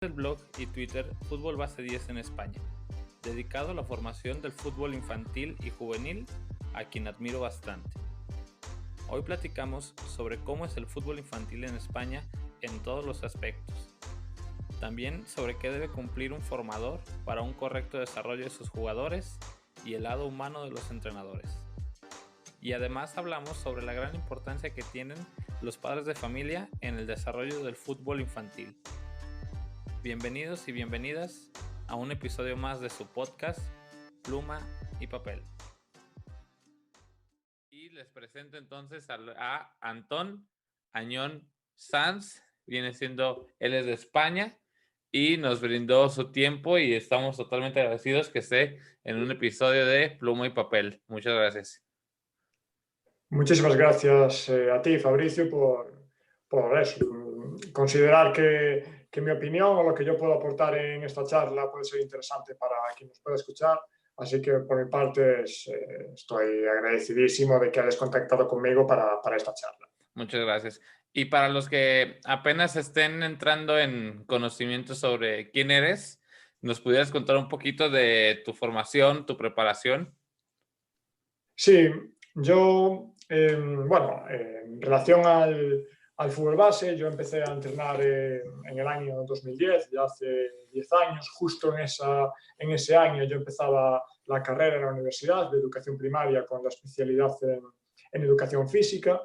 El blog y Twitter Fútbol Base 10 en España, dedicado a la formación del fútbol infantil y juvenil, a quien admiro bastante. Hoy platicamos sobre cómo es el fútbol infantil en España en todos los aspectos. También sobre qué debe cumplir un formador para un correcto desarrollo de sus jugadores y el lado humano de los entrenadores. Y además hablamos sobre la gran importancia que tienen los padres de familia en el desarrollo del fútbol infantil. Bienvenidos y bienvenidas a un episodio más de su podcast Pluma y Papel. Y les presento entonces a Antón Añón Sanz. Él es de España y nos brindó su tiempo y estamos totalmente agradecidos que esté en un episodio de Pluma y Papel. Muchas gracias. Muchísimas gracias a ti, Fabricio, por eso. Considerar que mi opinión o lo que yo puedo aportar en esta charla puede ser interesante para quien nos pueda escuchar. Así que, por mi parte, estoy agradecidísimo de que hayas contactado conmigo para esta charla. Muchas gracias. Y para los que apenas estén entrando en conocimiento sobre quién eres, ¿nos pudieras contar un poquito de tu formación, tu preparación? Sí, yo, en relación al fútbol base, yo empecé a entrenar en el año 2010, ya hace 10 años. Justo en ese año yo empezaba la carrera en la universidad de educación primaria con la especialidad en educación física.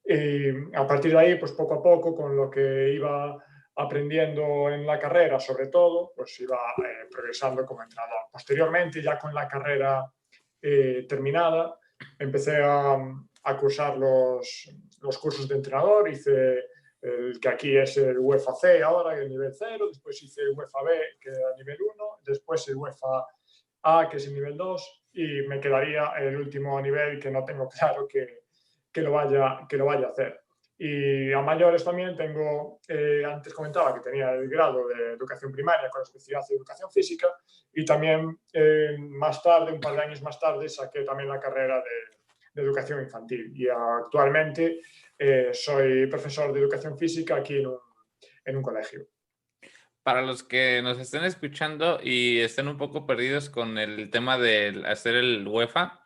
Y a partir de ahí, pues poco a poco, con lo que iba aprendiendo en la carrera, sobre todo, pues iba progresando como entrenador. Posteriormente, ya con la carrera terminada, empecé a cursar los cursos de entrenador. Hice el que aquí es el UEFA C ahora, el nivel 0, después hice el UEFA B, que era el nivel 1, después el UEFA A, que es el nivel 2, y me quedaría el último nivel que no tengo claro que lo vaya a hacer. Y a mayores también tengo, antes comentaba que tenía el grado de educación primaria con especialidad de educación física, y también más tarde, un par de años más tarde, saqué también la carrera de educación infantil. Y actualmente soy profesor de educación física aquí en un colegio. Para los que nos estén escuchando y estén un poco perdidos con el tema de hacer el UEFA,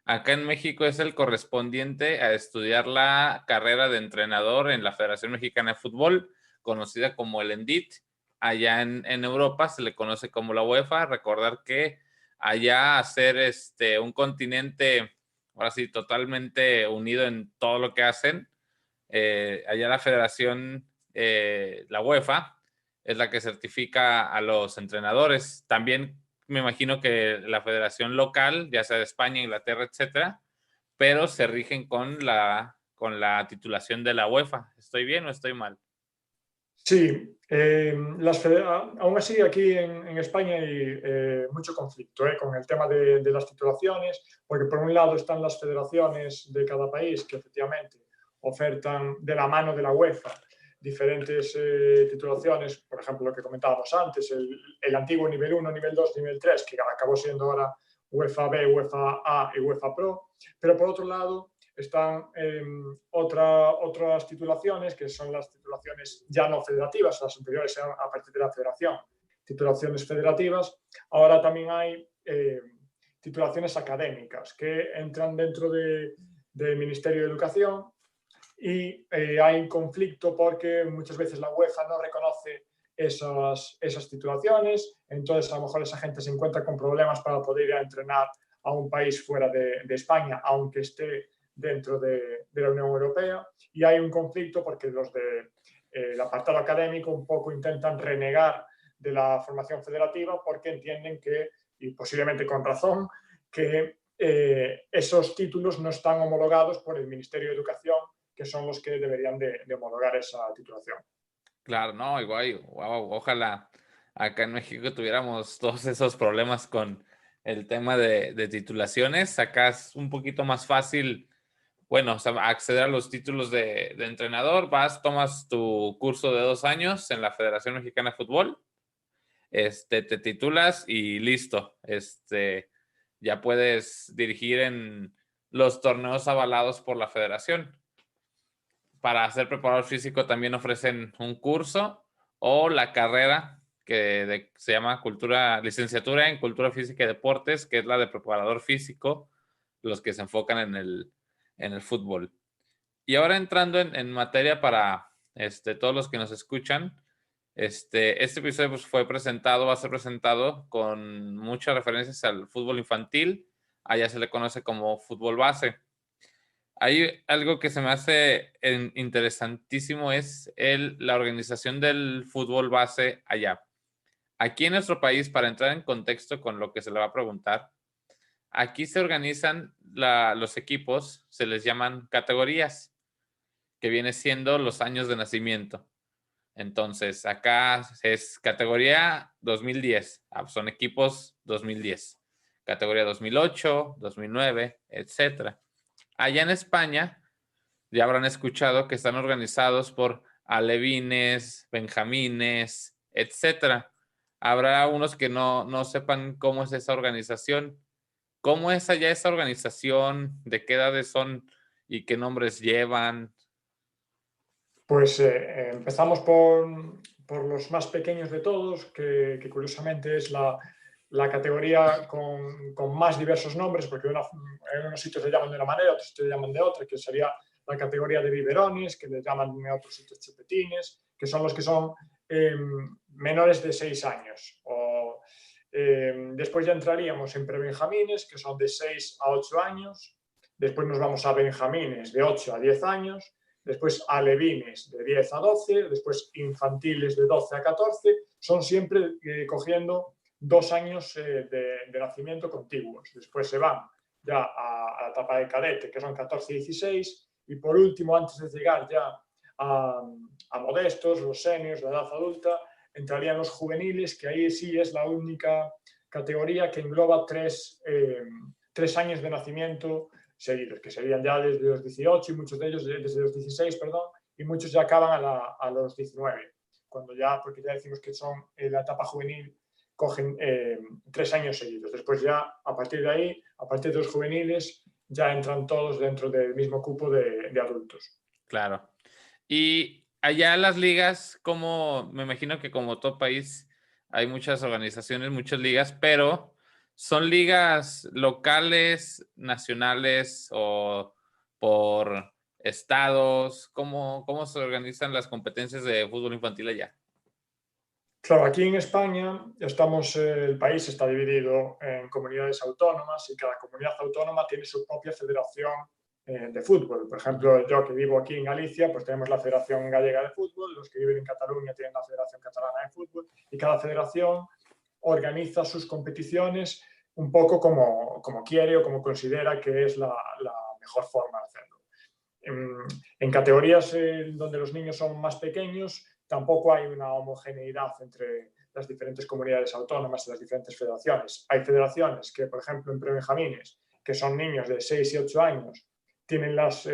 acá en México es el correspondiente a estudiar la carrera de entrenador en la Federación Mexicana de Fútbol, conocida como el ENDIT. Allá en Europa se le conoce como la UEFA. Recordar que allá hacer un continente, ahora sí, totalmente unido en todo lo que hacen, allá la Federación, la UEFA, es la que certifica a los entrenadores. También me imagino que la federación local, ya sea de España, Inglaterra, etcétera, pero se rigen con la titulación de la UEFA. ¿Estoy bien o estoy mal? Sí, aún así aquí en España hay mucho conflicto con el tema de las titulaciones, porque por un lado están las federaciones de cada país que efectivamente ofertan de la mano de la UEFA diferentes titulaciones. Por ejemplo, lo que comentábamos antes, el antiguo nivel 1, nivel 2, nivel 3, que acabó siendo ahora UEFA B, UEFA A y UEFA Pro. Pero por otro lado están otras titulaciones, que son las titulaciones ya no federativas, las anteriores eran a partir de la federación, titulaciones federativas. Ahora también hay titulaciones académicas que entran dentro del Ministerio de Educación, y hay un conflicto porque muchas veces la UEFA no reconoce esas titulaciones. Entonces a lo mejor esa gente se encuentra con problemas para poder ir a entrenar a un país fuera de España, aunque esté dentro de la Unión Europea. Y hay un conflicto porque los del apartado académico un poco intentan renegar de la formación federativa, porque entienden que, y posiblemente con razón, que esos títulos no están homologados por el Ministerio de Educación, que son los que deberían de homologar esa titulación. Claro, no, igual, wow, ojalá acá en México tuviéramos todos esos problemas con el tema de titulaciones. Acá es un poquito más fácil, bueno, o sea, acceder a los títulos de entrenador. Vas, tomas tu curso de 2 años en la Federación Mexicana de Fútbol, te titulas y listo. Ya puedes dirigir en los torneos avalados por la federación. Para ser preparador físico también ofrecen un curso o la carrera que se llama licenciatura en Cultura Física y Deportes, que es la de preparador físico, los que se enfocan en el fútbol. Y ahora entrando en materia para todos los que nos escuchan, este episodio pues, va a ser presentado con muchas referencias al fútbol infantil. Allá se le conoce como fútbol base. Hay algo que se me hace interesantísimo, es la organización del fútbol base allá. Aquí en nuestro país, para entrar en contexto con lo que se le va a preguntar, aquí se organizan los equipos, se les llaman categorías, que viene siendo los años de nacimiento. Entonces, acá es categoría 2010, son equipos 2010, categoría 2008, 2009, etc. Allá en España, ya habrán escuchado que están organizados por alevines, benjamines, etc. Habrá unos que no sepan cómo es esa organización. ¿Cómo es allá esa organización? ¿De qué edades son y qué nombres llevan? Pues empezamos por los más pequeños de todos, que curiosamente es la categoría con más diversos nombres, porque en unos sitios le llaman de una manera, otros sitios le llaman de otra, que sería la categoría de biberones, que le llaman en otros sitios chupetines, que son los que son menores de 6 años. Después ya entraríamos en prebenjamines, que son de 6 a 8 años. Después nos vamos a benjamines de 8 a 10 años. Después alevines de 10 a 12, después infantiles de 12 a 14, son siempre cogiendo 2 años de nacimiento contiguos. Después se van ya a la etapa de cadete, que son 14 y 16, y por último, antes de llegar ya a modestos, los seniors, la edad adulta, entrarían los juveniles, que ahí sí es la única categoría que engloba 3 años de nacimiento seguidos, que serían ya desde los 18 y muchos de ellos desde los 16, perdón, y muchos ya acaban a los 19, cuando ya, porque ya decimos que son en la etapa juvenil, cogen 3 años seguidos. Después ya, a partir de ahí, a partir de los juveniles, ya entran todos dentro del mismo cupo de adultos. Claro. Y allá las ligas, como me imagino que como todo país hay muchas organizaciones, muchas ligas, pero ¿son ligas locales, nacionales o por estados? ¿Cómo se organizan las competencias de fútbol infantil allá? Claro, aquí en España el país está dividido en comunidades autónomas y cada comunidad autónoma tiene su propia federación de fútbol. Por ejemplo, yo que vivo aquí en Galicia, pues tenemos la Federación Gallega de Fútbol, los que viven en Cataluña tienen la Federación Catalana de Fútbol, y cada federación organiza sus competiciones un poco como quiere o como considera que es la mejor forma de hacerlo. En categorías donde los niños son más pequeños, tampoco hay una homogeneidad entre las diferentes comunidades autónomas y las diferentes federaciones. Hay federaciones que, por ejemplo, en prebenjamines, que son niños de 6 y 8 años, tienen las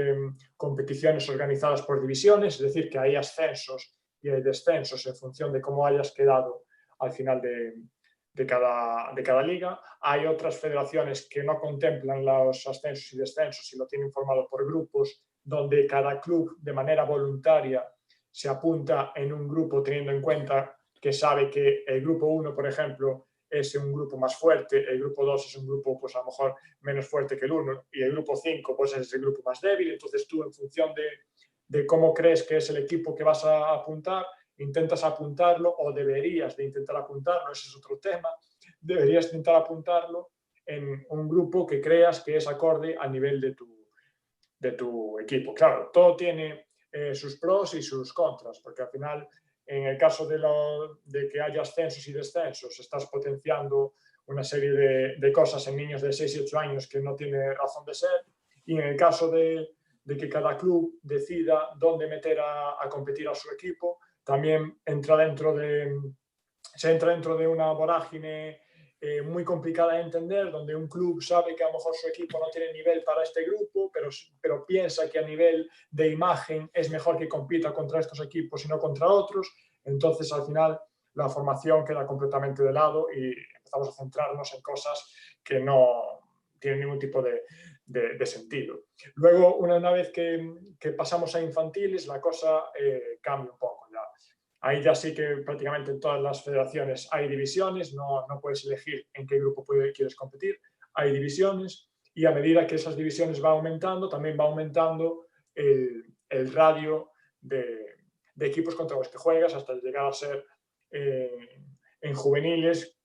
competiciones organizadas por divisiones, es decir, que hay ascensos y hay descensos en función de cómo hayas quedado al final de cada liga. Hay otras federaciones que no contemplan los ascensos y descensos y lo tienen formado por grupos, donde cada club de manera voluntaria se apunta en un grupo teniendo en cuenta que sabe que el grupo 1, por ejemplo, es un grupo más fuerte, el grupo 2 es un grupo pues a lo mejor menos fuerte que el 1 y el grupo 5 pues es el grupo más débil. Entonces tú, en función de cómo crees que es el equipo que vas a apuntar, intentas apuntarlo, o deberías de intentar apuntarlo, ese es otro tema, deberías intentar apuntarlo en un grupo que creas que es acorde al nivel de tu equipo. Claro, todo tiene sus pros y sus contras, porque al final, en el caso de que haya ascensos y descensos, estás potenciando una serie de cosas en niños de 6 y 8 años que no tiene razón de ser, y en el caso de que cada club decida dónde meter a competir a su equipo, también se entra dentro de una vorágine muy complicada de entender, donde un club sabe que a lo mejor su equipo no tiene nivel para este grupo, pero piensa que a nivel de imagen es mejor que compita contra estos equipos y no contra otros. Entonces, al final, la formación queda completamente de lado y empezamos a centrarnos en cosas que no tienen ningún tipo de sentido. Luego, una vez que pasamos a infantiles, la cosa cambia un poco ya. Ahí ya sí que prácticamente en todas las federaciones hay divisiones, no puedes elegir en qué grupo quieres competir, hay divisiones y a medida que esas divisiones van aumentando, también va aumentando el radio de equipos contra los que juegas hasta llegar a ser en juveniles,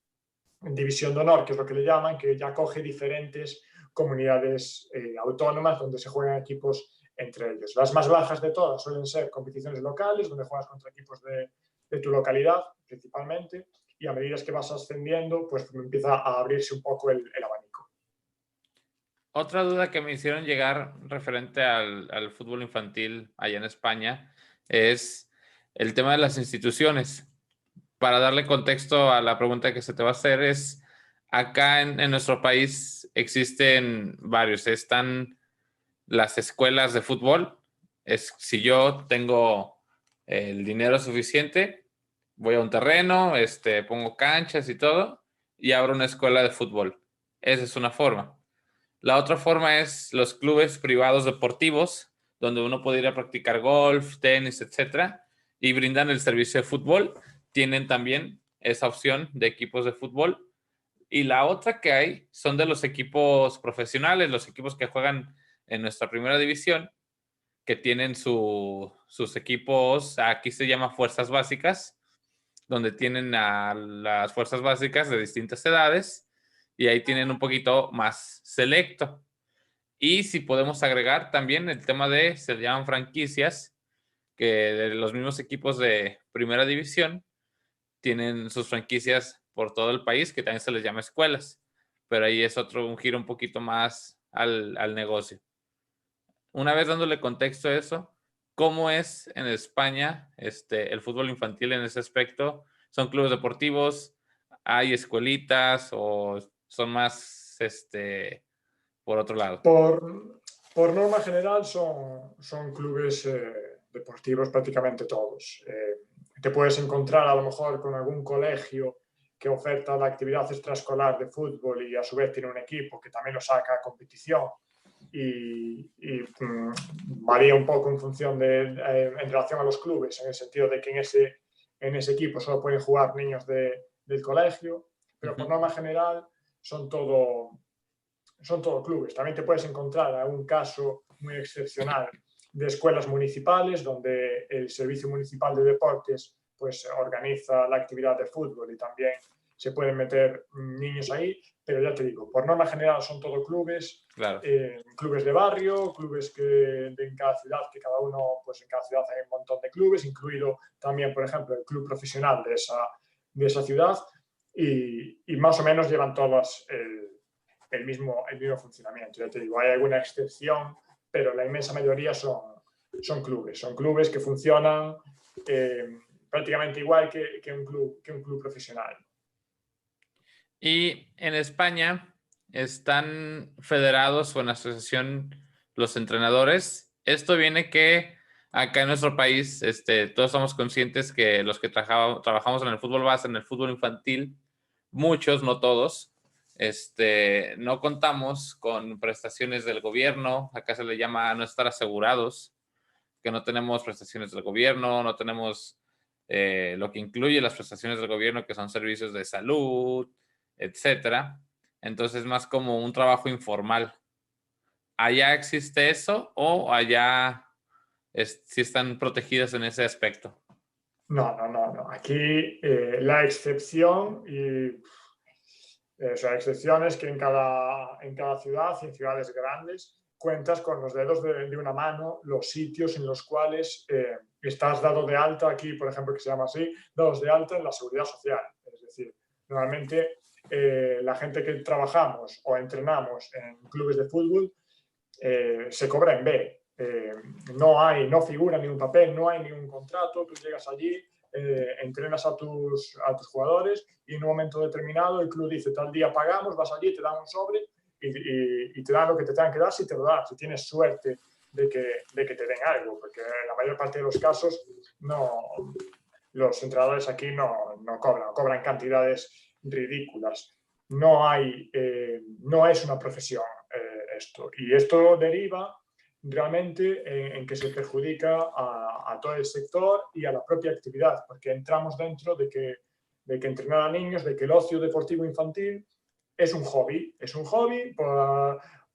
en división de honor, que es lo que le llaman, que ya coge diferentes comunidades autónomas donde se juegan equipos entre ellos. Las más bajas de todas suelen ser competiciones locales, donde juegas contra equipos de tu localidad principalmente, y a medida que vas ascendiendo, pues empieza a abrirse un poco el abanico. Otra duda que me hicieron llegar referente al fútbol infantil allá en España es el tema de las instituciones. Para darle contexto a la pregunta que se te va a hacer es, acá en nuestro país existen varios, están las escuelas de fútbol. Si yo tengo el dinero suficiente, voy a un terreno, pongo canchas y todo, y abro una escuela de fútbol. Esa es una forma. La otra forma es los clubes privados deportivos, donde uno puede ir a practicar golf, tenis, etcétera, y brindan el servicio de fútbol. Tienen también esa opción de equipos de fútbol. Y la otra que hay son de los equipos profesionales, los equipos que juegan en nuestra primera división, que tienen sus equipos, aquí se llama fuerzas básicas, donde tienen a las fuerzas básicas de distintas edades y ahí tienen un poquito más selecto. Y si podemos agregar también el tema de, se llaman franquicias, que de los mismos equipos de primera división tienen sus franquicias por todo el país, que también se les llama escuelas, pero ahí es un giro un poquito más al negocio. Una vez dándole contexto a eso, ¿cómo es en España el fútbol infantil en ese aspecto? ¿Son clubes deportivos? ¿Hay escuelitas o son más por otro lado? Por norma general son clubes deportivos prácticamente todos. Te puedes encontrar a lo mejor con algún colegio que oferta la actividad extraescolar de fútbol y a su vez tiene un equipo que también lo saca a competición y varía un poco en función en relación a los clubes, en el sentido de que en ese equipo solo pueden jugar niños del colegio, pero por norma general son todo clubes. También te puedes encontrar algún caso muy excepcional de escuelas municipales donde el Servicio Municipal de Deportes pues organiza la actividad de fútbol y también se pueden meter niños ahí, pero ya te digo, por norma general son todo clubes, claro. Clubes de barrio, clubes en cada ciudad, que cada uno, pues en cada ciudad hay un montón de clubes, incluido también, por ejemplo, el club profesional de esa ciudad y más o menos llevan todas el mismo funcionamiento. Ya te digo, hay alguna excepción, pero la inmensa mayoría son clubes que funcionan prácticamente igual que un club profesional. Y en España están federados o en asociación los entrenadores. Esto viene que acá en nuestro país todos estamos conscientes que los que trabajamos en el fútbol base, en el fútbol infantil, muchos, no todos, no contamos con prestaciones del gobierno. Acá se le llama no estar asegurados, que no tenemos prestaciones del gobierno, no tenemos lo que incluye las prestaciones del gobierno, que son servicios de salud, etcétera. Entonces, más como un trabajo informal. ¿Allá existe eso o allá sí están protegidas en ese aspecto? No. Aquí la excepción son excepciones que en cada ciudad y en ciudades grandes cuentas con los dedos de una mano los sitios en los cuales estás dado de alta, aquí por ejemplo que se llama así, dados de alta en la seguridad social. Es decir, normalmente la gente que trabajamos o entrenamos en clubes de fútbol se cobra en B. No figura ni un papel, no hay ni un contrato, tú llegas allí, entrenas a tus jugadores y en un momento determinado el club dice tal día pagamos, vas allí, te dan un sobre y te dan lo que te tengan que dar si te lo dan, si tienes suerte de que te den algo, porque en la mayor parte de los casos los entrenadores aquí no cobran cantidades ridículas. No es una profesión esto. Y esto deriva realmente en que se perjudica a todo el sector y a la propia actividad, porque entramos dentro de que entrenar a niños, de que el ocio deportivo infantil es un hobby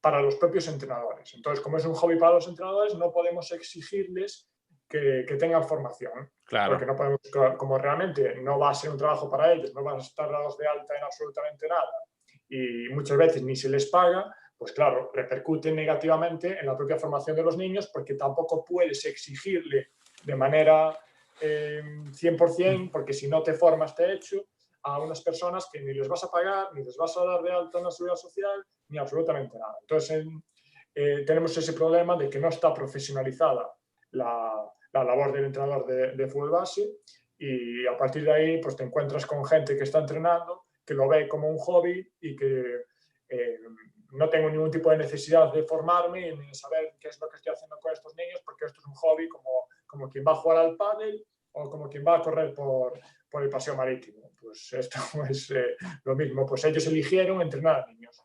para los propios entrenadores. Entonces, como es un hobby para los entrenadores, no podemos exigirles que tengan formación, Claro, porque no podemos, como realmente no va a ser un trabajo para ellos, no van a estar dados de alta en absolutamente nada y muchas veces ni se les paga, pues claro, repercute negativamente en la propia formación de los niños porque tampoco puedes exigirle de manera 100%, porque si no te formas te hecho, a unas personas que ni les vas a pagar, ni les vas a dar de alta en la seguridad social, ni absolutamente nada. Entonces, tenemos ese problema de que no está profesionalizada la labor del entrenador de fútbol base y a partir de ahí pues te encuentras con gente que está entrenando, que lo ve como un hobby y que no tengo ningún tipo de necesidad de formarme ni de saber qué es lo que estoy haciendo con estos niños porque esto es un hobby como quien va a jugar al pádel o como quien va a correr por el paseo marítimo. Pues esto es lo mismo, pues ellos eligieron entrenar a niños.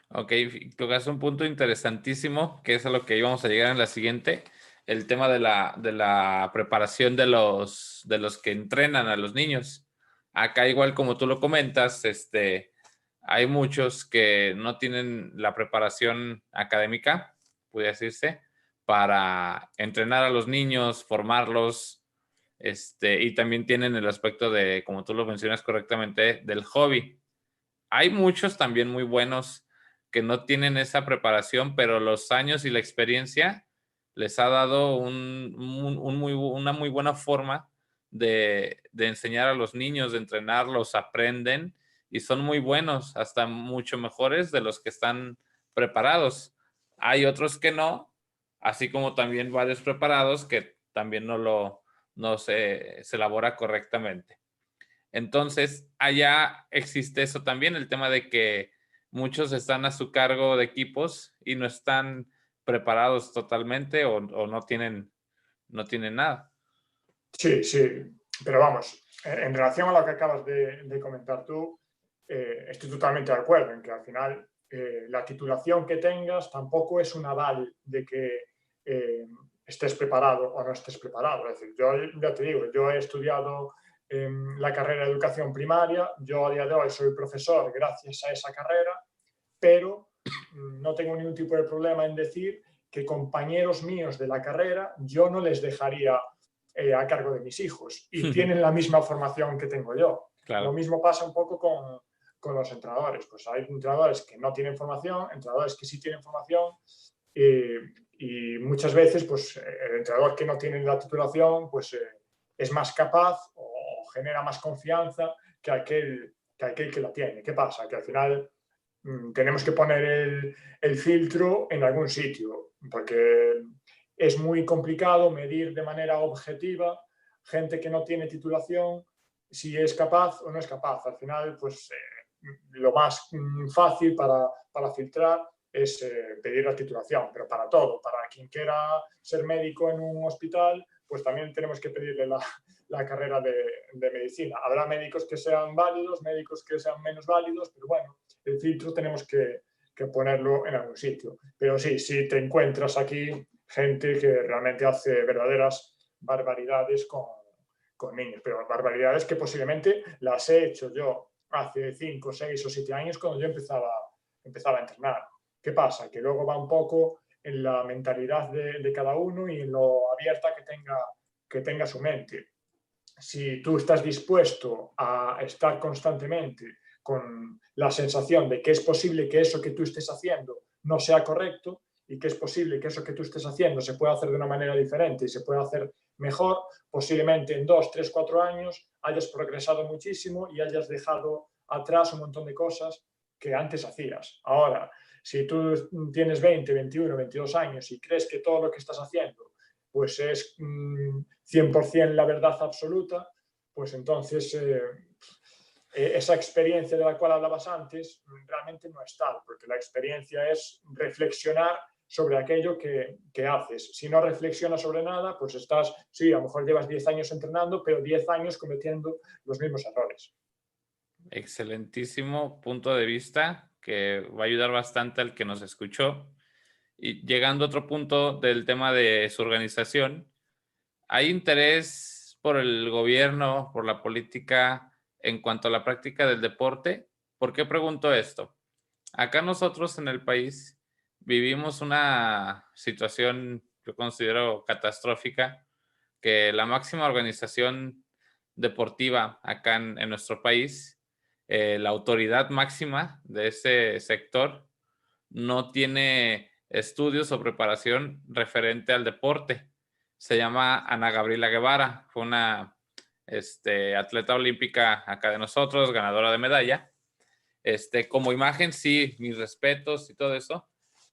ok, tocas un punto interesantísimo, que es a lo que íbamos a llegar en la siguiente, el tema de la preparación de los que entrenan a los niños. Acá igual como tú lo comentas, hay muchos que no tienen la preparación académica, puede decirse, para entrenar a los niños, formarlos, y también tienen el aspecto de, como tú lo mencionas correctamente, del hobby. Hay muchos también muy buenos que no tienen esa preparación, pero los años y la experiencia les ha dado una muy buena forma de enseñar a los niños, de entrenarlos, aprenden y son muy buenos, hasta mucho mejores de los que están preparados. Hay otros que no, así como también varios preparados que también no se elabora correctamente. Entonces, allá existe eso también, el tema de que muchos están a su cargo de equipos y no están preparados totalmente o no tienen nada. Sí, sí, pero vamos, en relación a lo que acabas de comentar tú, estoy totalmente de acuerdo en que al final la titulación que tengas tampoco es un aval de que estés preparado o no estés preparado. Es decir, yo ya te digo, yo he estudiado la carrera de educación primaria, yo a día de hoy soy profesor gracias a esa carrera, pero no tengo ningún tipo de problema en decir que compañeros míos de la carrera yo no les dejaría a cargo de mis hijos y tienen la misma formación que tengo yo. Lo Claro. mismo pasa un poco con los entrenadores. Pues hay entrenadores que no tienen formación, entrenadores que sí tienen formación y muchas veces pues, el entrenador que no tiene la titulación pues, es más capaz o genera más confianza que aquel que la tiene. ¿Qué pasa? Que al final tenemos que poner el filtro en algún sitio, porque es muy complicado medir de manera objetiva gente que no tiene titulación si es capaz o no es capaz. Al final, pues lo más fácil para filtrar es pedir la titulación, pero para todo, para quien quiera ser médico en un hospital, pues también tenemos que pedirle la carrera de medicina. Habrá médicos que sean válidos, médicos que sean menos válidos, pero bueno, el filtro tenemos que ponerlo en algún sitio. Pero sí, si te encuentras aquí gente que realmente hace verdaderas barbaridades con niños, pero barbaridades que posiblemente las he hecho yo hace 5, 6 o 7 años cuando yo empezaba a entrenar. ¿Qué pasa? Que luego va un poco en la mentalidad de cada uno y en lo abierta que tenga su mente. Si tú estás dispuesto a estar constantemente con la sensación de que es posible que eso que tú estés haciendo no sea correcto y que es posible que eso que tú estés haciendo se pueda hacer de una manera diferente y se pueda hacer mejor, posiblemente en 2, 3, 4 años hayas progresado muchísimo y hayas dejado atrás un montón de cosas que antes hacías. Ahora, si tú tienes 20, 21, 22 años y crees que todo lo que estás haciendo pues es 100% la verdad absoluta, pues entonces esa experiencia de la cual hablabas antes realmente no es tal, porque la experiencia es reflexionar sobre aquello que haces. Si no reflexionas sobre nada, pues estás, sí, a lo mejor llevas 10 años entrenando, pero 10 años cometiendo los mismos errores. Excelentísimo punto de vista que va a ayudar bastante al que nos escuchó. Y llegando a otro punto del tema de su organización, ¿hay interés por el gobierno, por la política en cuanto a la práctica del deporte? ¿Por qué pregunto esto? Acá nosotros en el país vivimos una situación, yo considero catastrófica, que la máxima organización deportiva acá en nuestro país, la autoridad máxima de ese sector, no tiene estudios o preparación referente al deporte. Se llama Ana Gabriela Guevara, fue una atleta olímpica acá de nosotros, ganadora de medalla. Como imagen, sí, mis respetos y todo eso,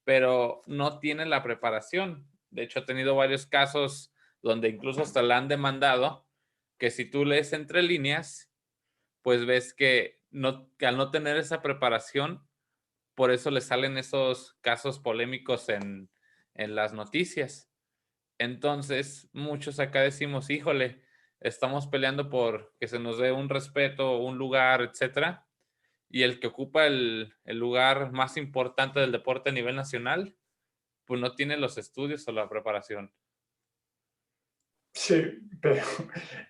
pero no tiene la preparación. De hecho, ha tenido varios casos donde incluso hasta la han demandado, que si tú lees entre líneas, pues ves que al no tener esa preparación, por eso le salen esos casos polémicos en las noticias. Entonces, muchos acá decimos, híjole, estamos peleando por que se nos dé un respeto, un lugar, etcétera, y el que ocupa el lugar más importante del deporte a nivel nacional, pues no tiene los estudios o la preparación. Sí, pero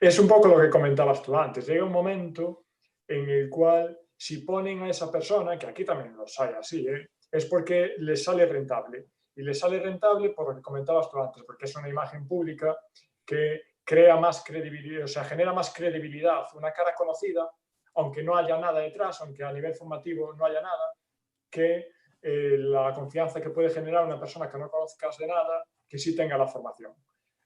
es un poco lo que comentabas tú antes. Llega un momento en el cual si ponen a esa persona, que aquí también los hay así, es porque les sale rentable. Y les sale rentable por lo que comentabas tú antes, porque es una imagen pública que crea más credibilidad, o sea, genera más credibilidad, una cara conocida, aunque no haya nada detrás, aunque a nivel formativo no haya nada, que la confianza que puede generar una persona que no conozcas de nada, que sí tenga la formación.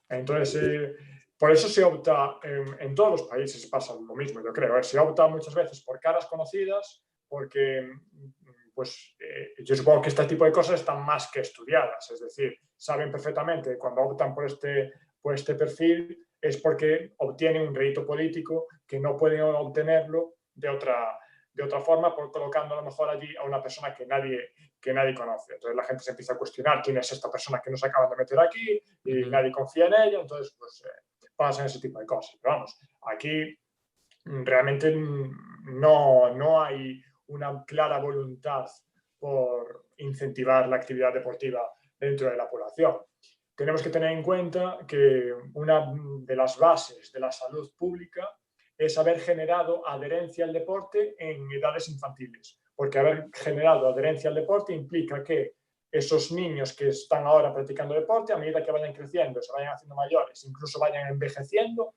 Entonces, por eso se opta, en todos los países pasa lo mismo, yo creo, se opta muchas veces por caras conocidas, porque pues, yo supongo que este tipo de cosas están más que estudiadas, es decir, saben perfectamente que cuando optan por este perfil es porque obtienen un rédito político que no pueden obtenerlo de otra forma, por colocando a lo mejor allí a una persona que nadie conoce. Entonces la gente se empieza a cuestionar quién es esta persona que nos acaban de meter aquí y nadie confía en ella, entonces pues pasan ese tipo de cosas. Pero vamos, aquí realmente no hay una clara voluntad por incentivar la actividad deportiva dentro de la población. Tenemos que tener en cuenta que una de las bases de la salud pública es haber generado adherencia al deporte en edades infantiles, porque haber generado adherencia al deporte implica que esos niños que están ahora practicando deporte, a medida que vayan creciendo, se vayan haciendo mayores, incluso vayan envejeciendo,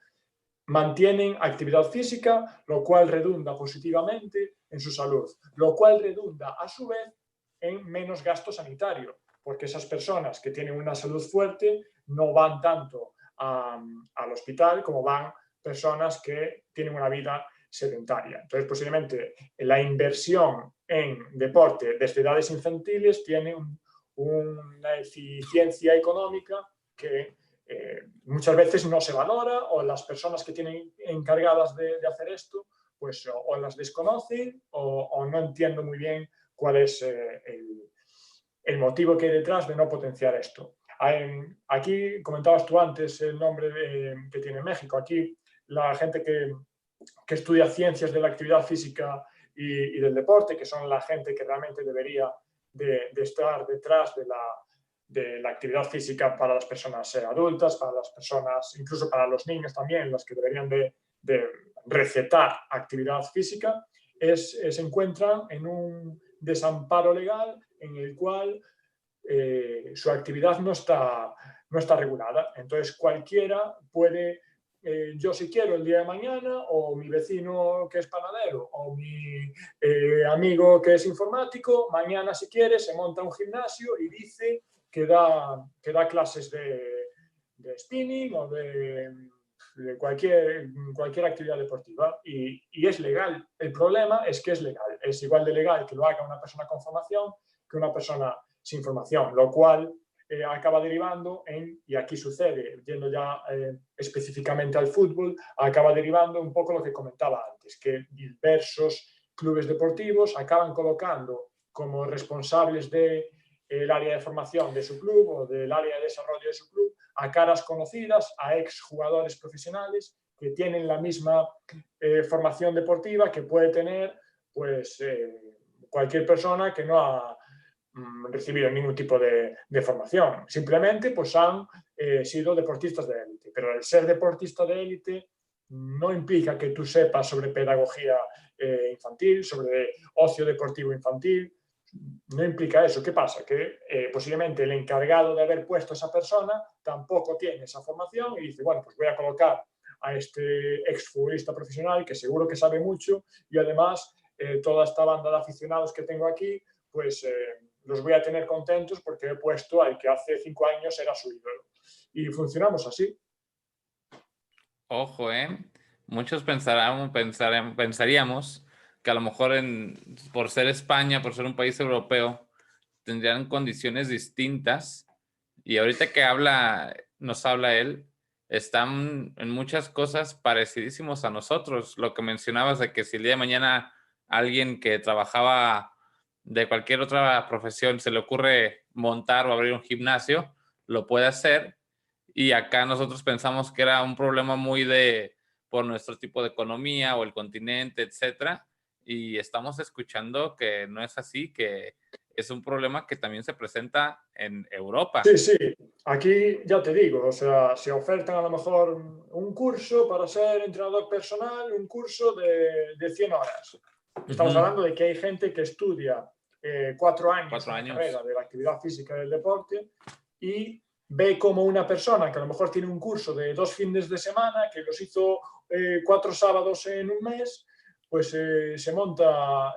mantienen actividad física, lo cual redunda positivamente en su salud, lo cual redunda a su vez en menos gasto sanitario, porque esas personas que tienen una salud fuerte no van tanto al hospital como van personas que tienen una vida sedentaria. Entonces, posiblemente la inversión en deporte desde edades infantiles tiene una eficiencia económica que muchas veces no se valora, o las personas que tienen encargadas de hacer esto pues o las desconocen o no entiendo muy bien cuál es el motivo que hay detrás de no potenciar esto. Aquí comentabas tú antes el nombre que tiene México. Aquí la gente que estudia ciencias de la actividad física y del deporte, que son la gente que realmente debería de estar detrás de la actividad física para las personas adultas, para las personas, incluso para los niños también, los que deberían de recetar actividad física, se encuentran en un desamparo legal en el cual su actividad no está regulada. Entonces cualquiera puede, yo si quiero el día de mañana, o mi vecino que es panadero, o mi amigo que es informático, mañana si quiere se monta un gimnasio y dice que da clases de spinning o de cualquier actividad deportiva y es legal. El problema es que es legal. Es igual de legal que lo haga una persona con formación que una persona sin formación, lo cual acaba derivando en, y aquí sucede, yendo ya específicamente al fútbol, acaba derivando un poco lo que comentaba antes, que diversos clubes deportivos acaban colocando como responsables del área de formación de su club o del área de desarrollo de su club a caras conocidas, a exjugadores profesionales que tienen la misma formación deportiva que puede tener pues, cualquier persona que no ha recibido ningún tipo de formación. Simplemente pues han sido deportistas de élite. Pero el ser deportista de élite no implica que tú sepas sobre pedagogía infantil, sobre ocio deportivo infantil. No implica eso. ¿Qué pasa? Que posiblemente el encargado de haber puesto a esa persona tampoco tiene esa formación y dice, bueno, pues voy a colocar a este exfutbolista profesional que seguro que sabe mucho y además toda esta banda de aficionados que tengo aquí, pues los voy a tener contentos porque he puesto al que hace 5 años era su ídolo. Y funcionamos así. Ojo, muchos pensaríamos que a lo mejor por ser España, por ser un país europeo, tendrían condiciones distintas. Y ahorita que nos habla él, están en muchas cosas parecidísimos a nosotros. Lo que mencionabas de que si el día de mañana alguien que trabajaba de cualquier otra profesión se le ocurre montar o abrir un gimnasio, lo puede hacer. Y acá nosotros pensamos que era un problema muy por nuestro tipo de economía o el continente, etcétera. Y estamos escuchando que no es así, que es un problema que también se presenta en Europa. Sí, sí, aquí ya te digo, o sea, se ofertan a lo mejor un curso para ser entrenador personal, un curso de 100 horas. Estamos hablando de que hay gente que estudia 4 años en la carrera de la actividad física y del deporte y ve como una persona que a lo mejor tiene un curso de 2 fines de semana, que los hizo 4 sábados en un mes, pues se monta,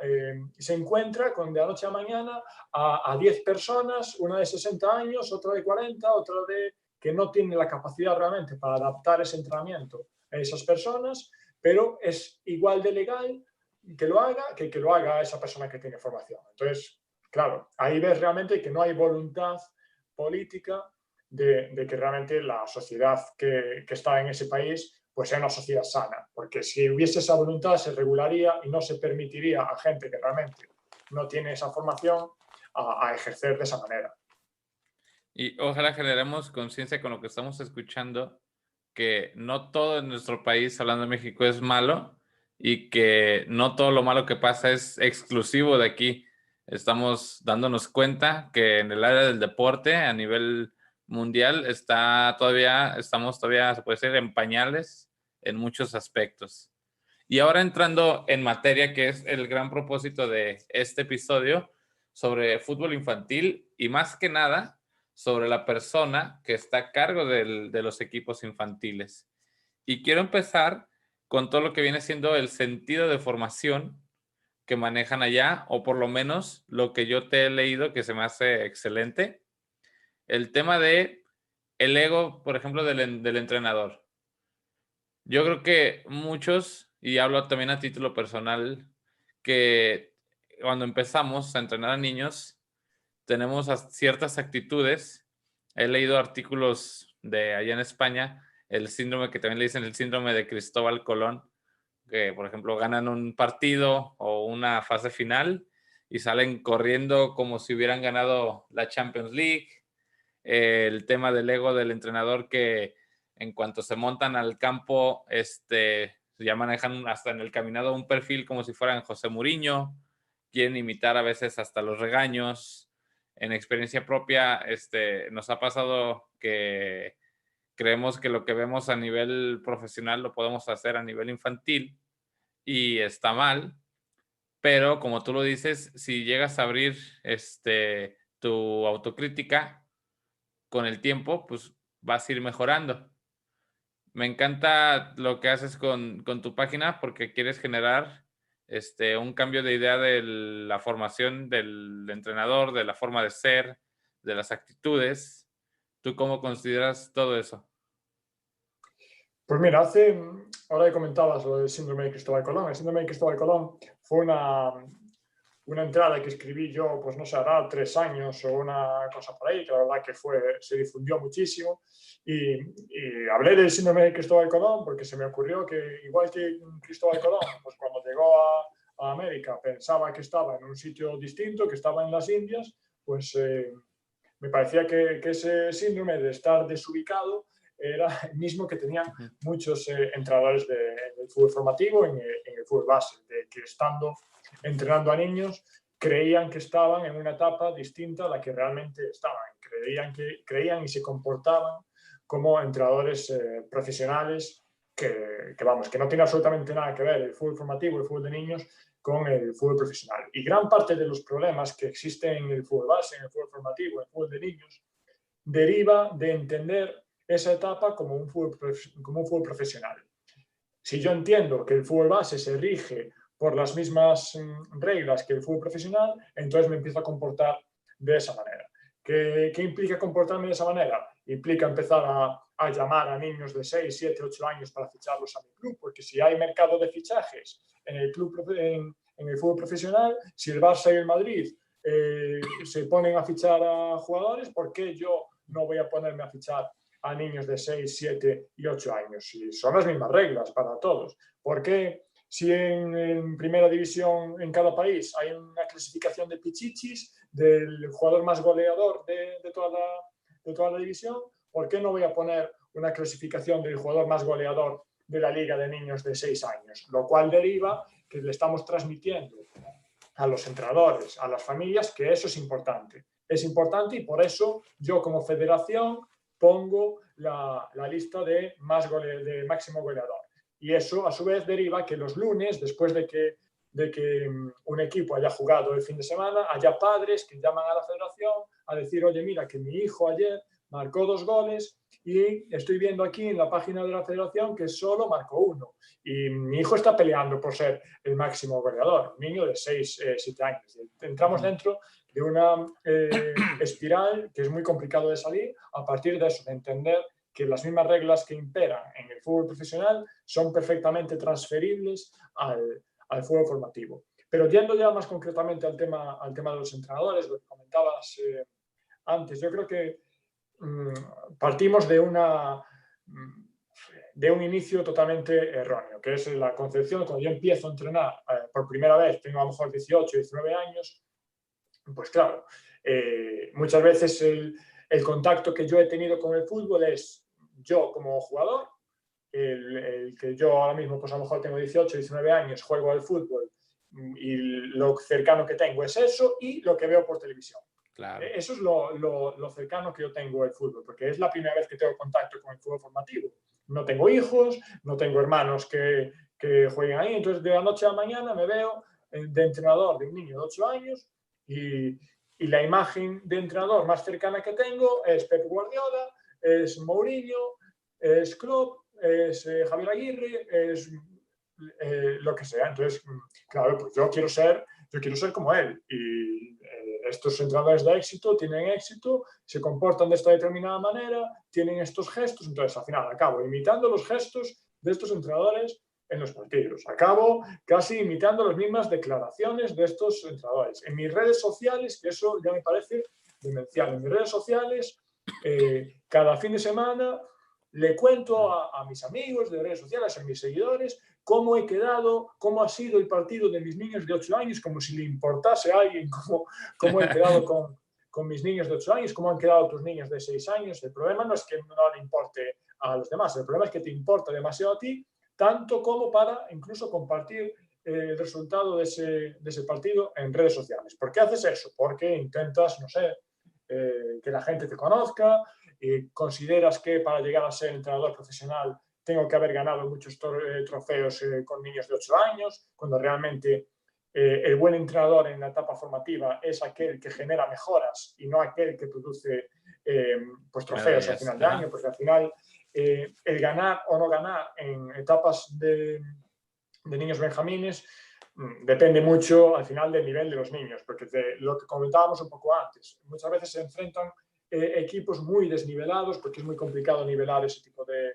se encuentra con de la noche a mañana a 10 personas, una de 60 años, otra de 40, otra de que no tiene la capacidad realmente para adaptar ese entrenamiento a esas personas, pero es igual de legal que lo haga esa persona que tiene formación. Entonces, claro, ahí ves realmente que no hay voluntad política de que realmente la sociedad que está en ese país pues sea una sociedad sana, porque si hubiese esa voluntad se regularía y no se permitiría a gente que realmente no tiene esa formación a ejercer de esa manera. Y ojalá generemos conciencia con lo que estamos escuchando, que no todo en nuestro país, hablando de México, es malo y que no todo lo malo que pasa es exclusivo de aquí. Estamos dándonos cuenta que en el área del deporte a nivel mundial estamos todavía, se puede decir, en pañales en muchos aspectos. Y ahora entrando en materia, que es el gran propósito de este episodio sobre fútbol infantil y más que nada sobre la persona que está a cargo de los equipos infantiles. Y quiero empezar con todo lo que viene siendo el sentido de formación que manejan allá, o por lo menos lo que yo te he leído que se me hace excelente. El tema de el ego, por ejemplo, del entrenador. Yo creo que muchos, y hablo también a título personal, que cuando empezamos a entrenar a niños, tenemos ciertas actitudes. He leído artículos de allá en España, el síndrome que también le dicen el síndrome de Cristóbal Colón, que por ejemplo ganan un partido o una fase final y salen corriendo como si hubieran ganado la Champions League. El tema del ego del entrenador que en cuanto se montan al campo, ya manejan hasta en el caminado un perfil como si fueran José Mourinho, quieren imitar a veces hasta los regaños. En experiencia propia, nos ha pasado que creemos que lo que vemos a nivel profesional lo podemos hacer a nivel infantil y está mal, pero como tú lo dices, si llegas a abrir tu autocrítica con el tiempo, pues vas a ir mejorando. Me encanta lo que haces con tu página porque quieres generar un cambio de idea de la formación del entrenador, de la forma de ser, de las actitudes. ¿Tú cómo consideras todo eso? Pues mira, ahora que comentabas lo del síndrome de Cristóbal Colón, el síndrome de Cristóbal Colón fue una entrada que escribí yo, pues no sé, hará 3 años o una cosa por ahí, que la verdad que se difundió muchísimo. Y hablé del síndrome de Cristóbal Colón porque se me ocurrió que, igual que Cristóbal Colón, pues cuando llegó a América pensaba que estaba en un sitio distinto, que estaba en las Indias, pues me parecía que ese síndrome de estar desubicado era el mismo que tenían muchos entrenadores del fútbol formativo en el fútbol base, de que estando entrenando a niños creían que estaban en una etapa distinta a la que realmente estaban. Creían y se comportaban como entrenadores profesionales que no tiene absolutamente nada que ver el fútbol formativo, el fútbol de niños, con el fútbol profesional. Y gran parte de los problemas que existen en el fútbol base, en el fútbol formativo, en el fútbol de niños, deriva de entender esa etapa como un fútbol profesional. Si yo entiendo que el fútbol base se rige por las mismas reglas que el fútbol profesional, entonces me empiezo a comportar de esa manera. ¿Qué implica comportarme de esa manera? Implica empezar a llamar a niños de 6, 7, 8 años para ficharlos a mi club, porque si hay mercado de fichajes en el fútbol profesional, si el Barça y el Madrid se ponen a fichar a jugadores, ¿por qué yo no voy a ponerme a fichar a niños de 6, 7 y 8 años? Y son las mismas reglas para todos. ¿Por qué si en primera división en cada país hay una clasificación de pichichis del jugador más goleador de toda la división? ¿Por qué no voy a poner una clasificación del jugador más goleador de la liga de niños de 6 años? Lo cual deriva que le estamos transmitiendo a los entrenadores, a las familias, que eso es importante. Es importante y por eso yo como federación pongo la lista de máximo goleador. Y eso a su vez deriva que los lunes, después de que un equipo haya jugado el fin de semana, haya padres que llaman a la federación a decir, oye, mira, que mi hijo ayer marcó 2 goles y estoy viendo aquí en la página de la federación que solo marcó 1. Y mi hijo está peleando por ser el máximo goleador, un niño de 6, 7 años. Entramos dentro de una espiral que es muy complicado de salir a partir de eso, de entender que las mismas reglas que imperan en el fútbol profesional son perfectamente transferibles al fútbol formativo. Pero yendo ya más concretamente al tema de los entrenadores, lo que comentabas antes, yo creo que partimos de un inicio totalmente erróneo, que es la concepción cuando yo empiezo a entrenar por primera vez, tengo a lo mejor 18, 19 años, pues claro, muchas veces el contacto que yo he tenido con el fútbol es yo como jugador, el que yo ahora mismo pues a lo mejor tengo 18, 19 años, juego al fútbol y lo cercano que tengo es eso y lo que veo por televisión. Claro. Eso es lo cercano que yo tengo al fútbol, porque es la primera vez que tengo contacto con el fútbol formativo. No tengo hijos, no tengo hermanos que jueguen ahí, entonces de la noche a la mañana me veo de entrenador de un niño de 8 años y la imagen de entrenador más cercana que tengo es Pep Guardiola, es Mourinho, es Klopp, es Javier Aguirre, es lo que sea. Entonces, claro, pues yo quiero ser como él. Y estos entrenadores de éxito tienen éxito, se comportan de esta determinada manera, tienen estos gestos. Entonces, al final, acabo imitando los gestos de estos entrenadores en los partidos. Acabo casi imitando las mismas declaraciones de estos entrenadores. En mis redes sociales, que eso ya me parece demencial, en mis redes sociales, cada fin de semana le cuento a mis amigos de redes sociales, a mis seguidores, cómo he quedado, cómo ha sido el partido de mis niños de 8 años, como si le importase a alguien cómo he quedado con mis niños de 8 años, cómo han quedado tus niños de 6 años. El problema no es que no le importe a los demás, el problema es que te importa demasiado a ti, tanto como para incluso compartir el resultado de ese partido en redes sociales. ¿Por qué haces eso? Porque intentas, no sé, que la gente te conozca, consideras que para llegar a ser entrenador profesional tengo que haber ganado muchos trofeos con niños de 8 años, cuando realmente el buen entrenador en la etapa formativa es aquel que genera mejoras y no aquel que produce pues trofeos al final de año, porque al final el ganar o no ganar en etapas de niños benjamines depende mucho al final del nivel de los niños, porque lo que comentábamos un poco antes, muchas veces se enfrentan equipos muy desnivelados, porque es muy complicado nivelar ese tipo de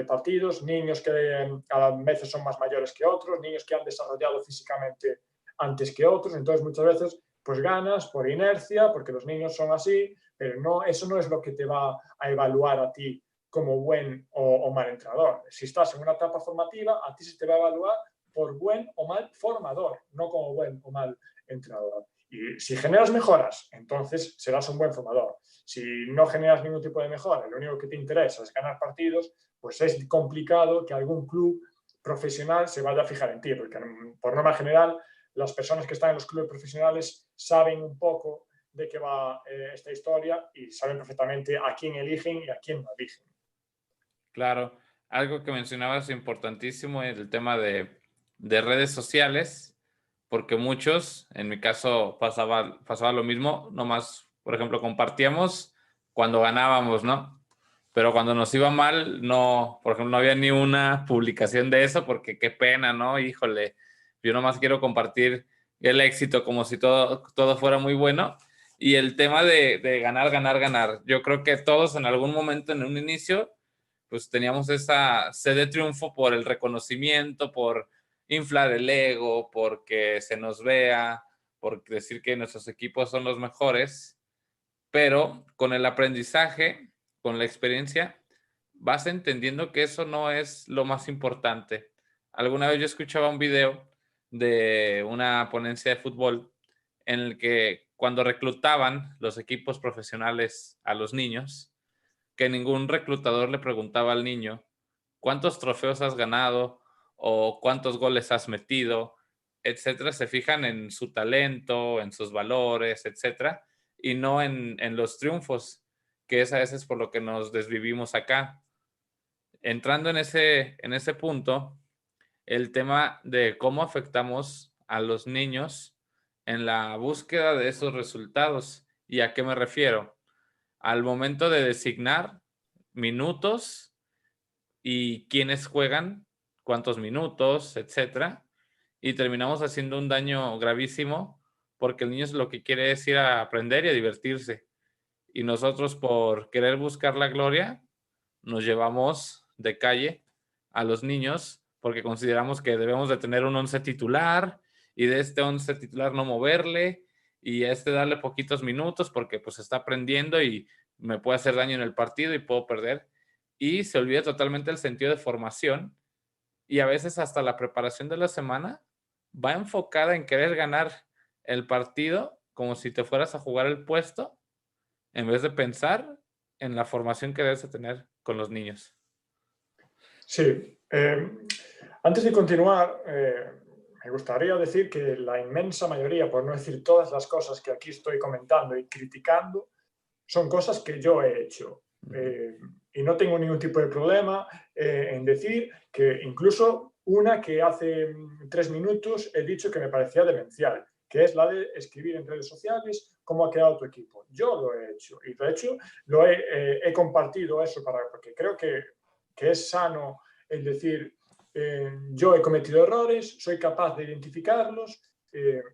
partidos, niños que cada veces son más mayores que otros, niños que han desarrollado físicamente antes que otros, entonces muchas veces pues ganas por inercia, porque los niños son así, pero eso no es lo que te va a evaluar a ti como buen o mal entrenador. Si estás en una etapa formativa, a ti se te va a evaluar por buen o mal formador, no como buen o mal entrenador. Y si generas mejoras, entonces serás un buen formador. Si no generas ningún tipo de mejora, lo único que te interesa es ganar partidos, pues es complicado que algún club profesional se vaya a fijar en ti, porque por norma general las personas que están en los clubes profesionales saben un poco de qué va esta historia y saben perfectamente a quién eligen y a quién no eligen. Claro, algo que mencionabas importantísimo es el tema de redes sociales, porque muchos, en mi caso pasaba lo mismo, nomás, por ejemplo, compartíamos cuando ganábamos, ¿no? Pero cuando nos iba mal, no, por ejemplo, no había ni una publicación de eso, porque qué pena, ¿no? Híjole, yo nomás quiero compartir el éxito como si todo fuera muy bueno. Y el tema de ganar, ganar, ganar. Yo creo que todos en algún momento, en un inicio, pues teníamos esa sed de triunfo por el reconocimiento, por inflar el ego, porque se nos vea, por decir que nuestros equipos son los mejores, pero con el aprendizaje, con la experiencia, vas entendiendo que eso no es lo más importante. Alguna vez yo escuchaba un video de una ponencia de fútbol en el que cuando reclutaban los equipos profesionales a los niños, que ningún reclutador le preguntaba al niño cuántos trofeos has ganado o cuántos goles has metido, etcétera. Se fijan en su talento, en sus valores, etcétera, y no en los triunfos, que es a veces por lo que nos desvivimos acá. Entrando en ese punto, el tema de cómo afectamos a los niños en la búsqueda de esos resultados. ¿Y a qué me refiero? Al momento de designar minutos y quiénes juegan, cuántos minutos, etcétera, y terminamos haciendo un daño gravísimo porque el niño lo que quiere es ir a aprender y a divertirse. Y nosotros, por querer buscar la gloria, nos llevamos de calle a los niños porque consideramos que debemos de tener un once titular y de este once titular no moverle y a este darle poquitos minutos porque pues está aprendiendo y me puede hacer daño en el partido y puedo perder. Y se olvida totalmente el sentido de formación y a veces hasta la preparación de la semana va enfocada en querer ganar el partido como si te fueras a jugar el puesto en vez de pensar en la formación que debes de tener con los niños. Sí, antes de continuar, me gustaría decir que la inmensa mayoría, por no decir todas las cosas que aquí estoy comentando y criticando, son cosas que yo he hecho. Y no tengo ningún tipo de problema en decir que incluso una que hace 3 minutos he dicho que me parecía demencial, que es la de escribir en redes sociales cómo ha quedado tu equipo. Yo lo he hecho y de hecho he compartido eso porque creo que es sano el decir yo he cometido errores, soy capaz de identificarlos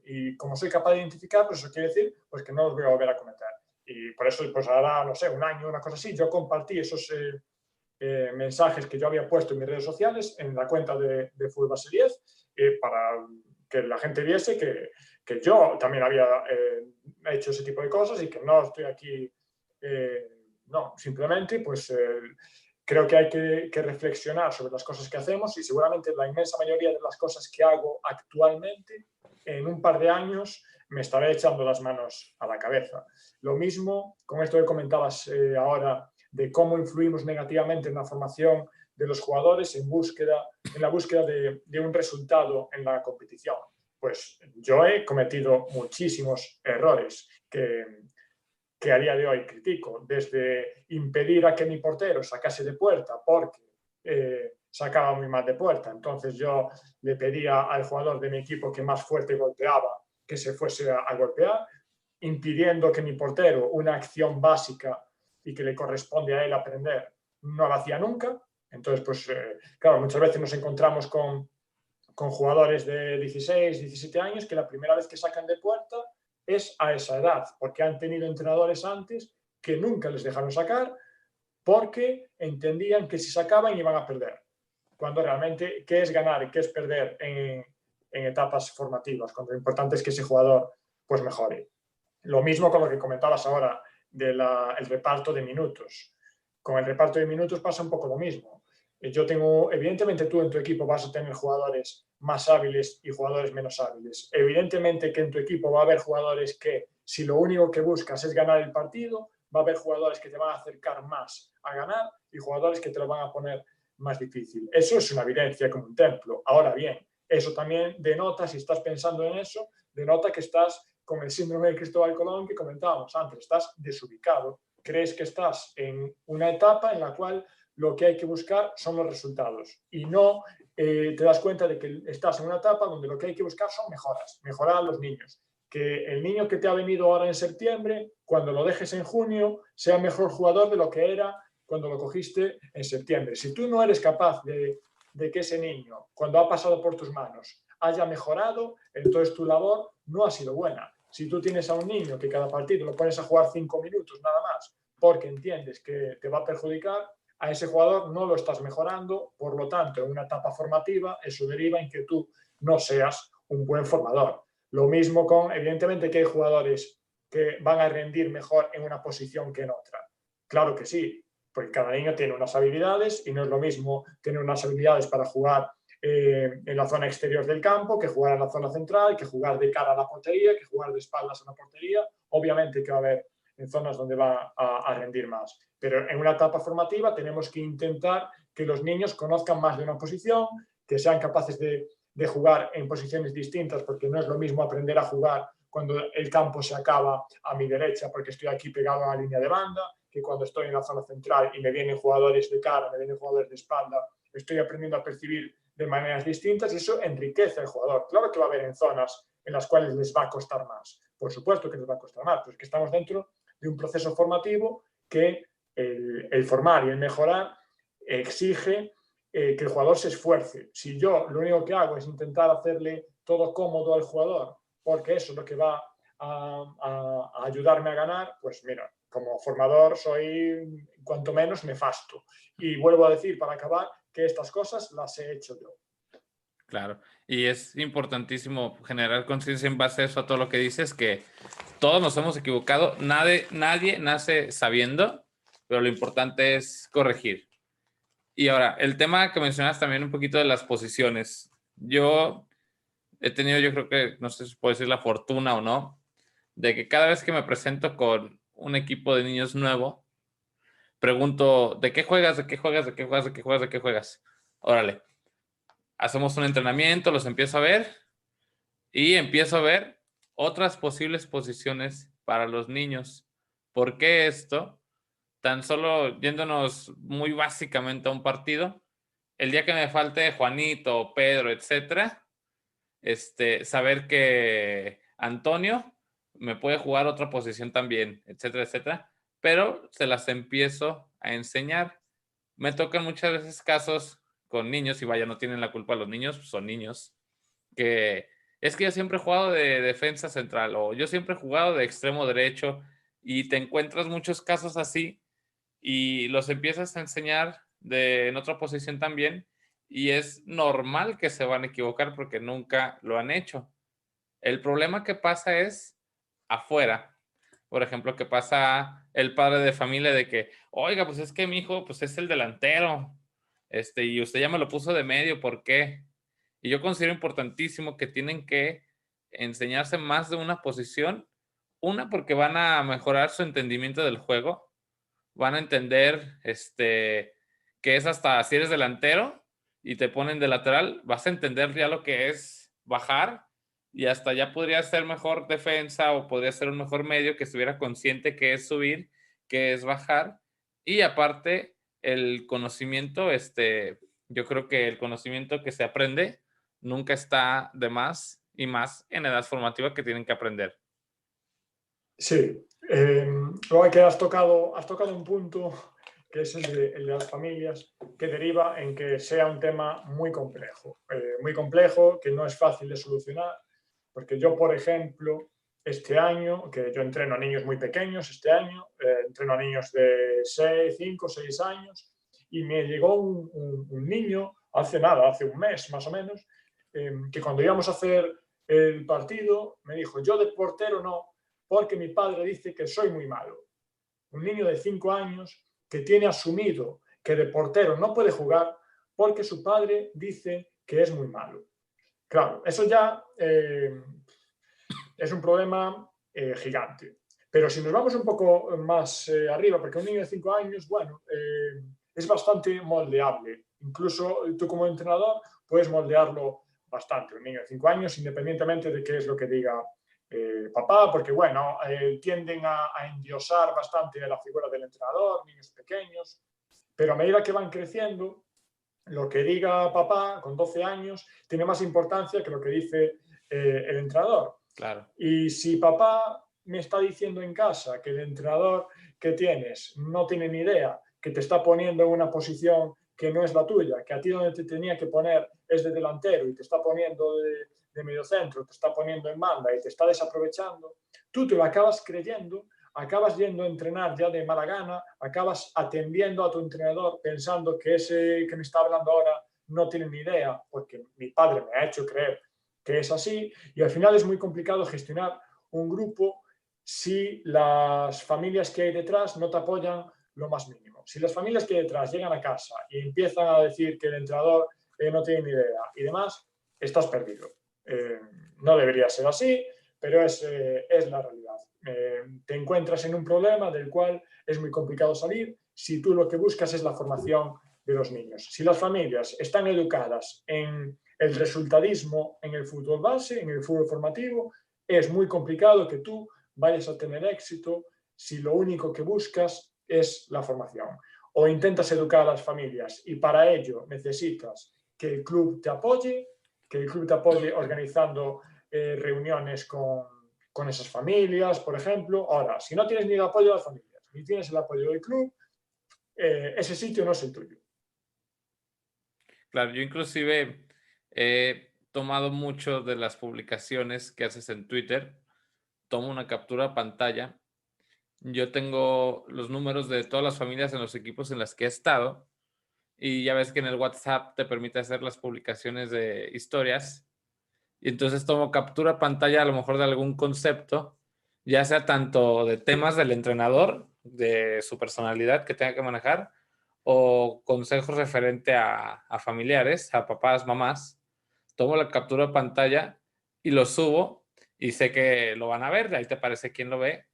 y como soy capaz de identificarlos, eso quiere decir pues, que no los voy a volver a cometer. Y por eso, pues ahora, no sé, un año, una cosa así, yo compartí esos mensajes que yo había puesto en mis redes sociales, en la cuenta de Fútbol Base 10, para que la gente viese que yo también había hecho ese tipo de cosas y que no estoy aquí, no, simplemente pues creo que hay que reflexionar sobre las cosas que hacemos y seguramente la inmensa mayoría de las cosas que hago actualmente, en un par de años, me estaré echando las manos a la cabeza. Lo mismo con esto que comentabas ahora de cómo influimos negativamente en la formación de los jugadores en la búsqueda de un resultado en la competición. Pues yo he cometido muchísimos errores que a día de hoy critico, desde impedir a que mi portero sacase de puerta porque sacaba muy mal de puerta. Entonces yo le pedía al jugador de mi equipo que más fuerte golpeaba que se fuese a golpear, impidiendo que mi portero una acción básica y que le corresponde a él aprender no la hacía nunca. Entonces, pues claro, muchas veces nos encontramos con jugadores de 16, 17 años que la primera vez que sacan de puerta es a esa edad, porque han tenido entrenadores antes que nunca les dejaron sacar porque entendían que si sacaban iban a perder. Cuando realmente, ¿qué es ganar y qué es perder en etapas formativas? Cuando lo importante es que ese jugador pues mejore. Lo mismo con lo que comentabas ahora del reparto de minutos. Con el reparto de minutos pasa un poco lo mismo. Yo tengo, evidentemente tú en tu equipo vas a tener jugadores más hábiles y jugadores menos hábiles. Evidentemente que en tu equipo va a haber jugadores que, si lo único que buscas es ganar el partido, va a haber jugadores que te van a acercar más a ganar y jugadores que te lo van a poner más difícil. Eso es una evidencia como un templo. Ahora bien, Eso también denota, si estás pensando en eso, denota que estás con el síndrome de Cristóbal Colón que comentábamos antes, estás desubicado. Crees que estás en una etapa en la cual lo que hay que buscar son los resultados y no te das cuenta de que estás en una etapa donde lo que hay que buscar son mejoras, mejorar a los niños. Que el niño que te ha venido ahora en septiembre, cuando lo dejes en junio, sea mejor jugador de lo que era cuando lo cogiste en septiembre. Si tú no eres capaz de que ese niño, cuando ha pasado por tus manos, haya mejorado, entonces tu labor no ha sido buena. Si tú tienes a un niño que cada partido lo pones a jugar 5 minutos nada más porque entiendes que te va a perjudicar, a ese jugador no lo estás mejorando, por lo tanto, en una etapa formativa, eso deriva en que tú no seas un buen formador. Lo mismo con, evidentemente, que hay jugadores que van a rendir mejor en una posición que en otra. Claro que sí, porque cada niño tiene unas habilidades y no es lo mismo tener unas habilidades para jugar en la zona exterior del campo, que jugar en la zona central, que jugar de cara a la portería, que jugar de espaldas a la portería. Obviamente que va a haber en zonas donde va a rendir más. Pero en una etapa formativa tenemos que intentar que los niños conozcan más de una posición, que sean capaces de jugar en posiciones distintas, porque no es lo mismo aprender a jugar cuando el campo se acaba a mi derecha, porque estoy aquí pegado a la línea de banda, que cuando estoy en la zona central y me vienen jugadores de cara, me vienen jugadores de espalda, estoy aprendiendo a percibir de maneras distintas y eso enriquece al jugador. Claro que va a haber en zonas en las cuales les va a costar más. Por supuesto que les va a costar más, pero es que estamos dentro de un proceso formativo que el formar y el mejorar exige que el jugador se esfuerce. Si yo lo único que hago es intentar hacerle todo cómodo al jugador, porque eso es lo que va a ayudarme a ganar, pues mira, como formador soy cuanto menos nefasto. Y vuelvo a decir, para acabar, que estas cosas las he hecho yo. Claro, y es importantísimo generar conciencia en base a eso, a todo lo que dices, que todos nos hemos equivocado, nadie nace sabiendo, pero lo importante es corregir. Y ahora, el tema que mencionas también un poquito de las posiciones. Yo he tenido, yo creo que, no sé si puedo decir la fortuna o no, de que cada vez que me presento con un equipo de niños nuevo, pregunto, ¿de qué juegas? ¿De qué juegas? ¿De qué juegas? ¿De qué juegas? ¿De qué juegas? Órale, hacemos un entrenamiento, los empiezo a ver y empiezo a ver otras posibles posiciones para los niños. ¿Por qué esto? Tan solo yéndonos muy básicamente a un partido, el día que me falte Juanito, Pedro, etcétera, saber que Antonio me puede jugar otra posición también, etcétera, etcétera, pero se las empiezo a enseñar. Me tocan muchas veces casos con niños, y vaya, no tienen la culpa los niños, son niños, que es que yo siempre he jugado de defensa central o yo siempre he jugado de extremo derecho y te encuentras muchos casos así y los empiezas a enseñar en otra posición también y es normal que se van a equivocar porque nunca lo han hecho. El problema que pasa es afuera. Por ejemplo, que pasa el padre de familia de que, oiga, pues es que mi hijo pues es el delantero, y usted ya me lo puso de medio, ¿por qué? Y yo considero importantísimo que tienen que enseñarse más de una posición. Una, porque van a mejorar su entendimiento del juego. Van a entender que es hasta si eres delantero y te ponen de lateral, vas a entender ya lo que es bajar y hasta ya podría ser mejor defensa o podría ser un mejor medio que estuviera consciente que es subir, que es bajar. Y aparte, el conocimiento, yo creo que el conocimiento que se aprende nunca está de más y más en edad formativa que tienen que aprender. Sí, luego que has tocado un punto que es el de las familias, que deriva en que sea un tema muy complejo, que no es fácil de solucionar, porque yo, por ejemplo, este año, que yo entreno a niños muy pequeños, este año, entreno a niños de 6, 5, 6 años, y me llegó un niño, hace un mes más o menos, que cuando íbamos a hacer el partido, me dijo, yo de portero no, porque mi padre dice que soy muy malo. Un niño de 5 años que tiene asumido que de portero no puede jugar porque su padre dice que es muy malo. Claro, eso ya es un problema gigante. Pero si nos vamos un poco más arriba, porque un niño de 5 años, bueno, es bastante moldeable. Incluso tú como entrenador puedes moldearlo bastante, un niño de 5 años, independientemente de qué es lo que diga papá, porque bueno, tienden a endiosar bastante la figura del entrenador, niños pequeños, pero a medida que van creciendo, lo que diga papá con 12 años tiene más importancia que lo que dice el entrenador. Claro. Y si papá me está diciendo en casa que el entrenador que tienes no tiene ni idea, que te está poniendo en una posición que no es la tuya, que a ti donde te tenía que poner es de delantero y te está poniendo de mediocentro, te está poniendo en banda y te está desaprovechando, tú te lo acabas creyendo, acabas yendo a entrenar ya de mala gana, acabas atendiendo a tu entrenador pensando que ese que me está hablando ahora no tiene ni idea, porque mi padre me ha hecho creer que es así, y al final es muy complicado gestionar un grupo si las familias que hay detrás no te apoyan lo más mínimo. Si las familias que hay detrás llegan a casa y empiezan a decir que el entrenador no tiene ni idea y demás, estás perdido. No debería ser así, pero es la realidad. Te encuentras en un problema del cual es muy complicado salir si tú lo que buscas es la formación de los niños. Si las familias están educadas en el resultadismo en el fútbol base, en el fútbol formativo, es muy complicado que tú vayas a tener éxito si lo único que buscas es la formación. O intentas educar a las familias y para ello necesitas que el club te apoye organizando reuniones con esas familias, por ejemplo. Ahora, si no tienes ni el apoyo de las familias, ni tienes el apoyo del club, ese sitio no es el tuyo. Claro, yo inclusive he tomado mucho de las publicaciones que haces en Twitter, tomo una captura pantalla. Yo tengo los números de todas las familias en los equipos en las que he estado y ya ves que en el WhatsApp te permite hacer las publicaciones de historias y entonces tomo captura pantalla a lo mejor de algún concepto, ya sea tanto de temas del entrenador, de su personalidad que tenga que manejar, o consejos referente a familiares, a papás, mamás. Tomo la captura de pantalla y lo subo y sé que lo van a ver, ahí te parece quién lo ve,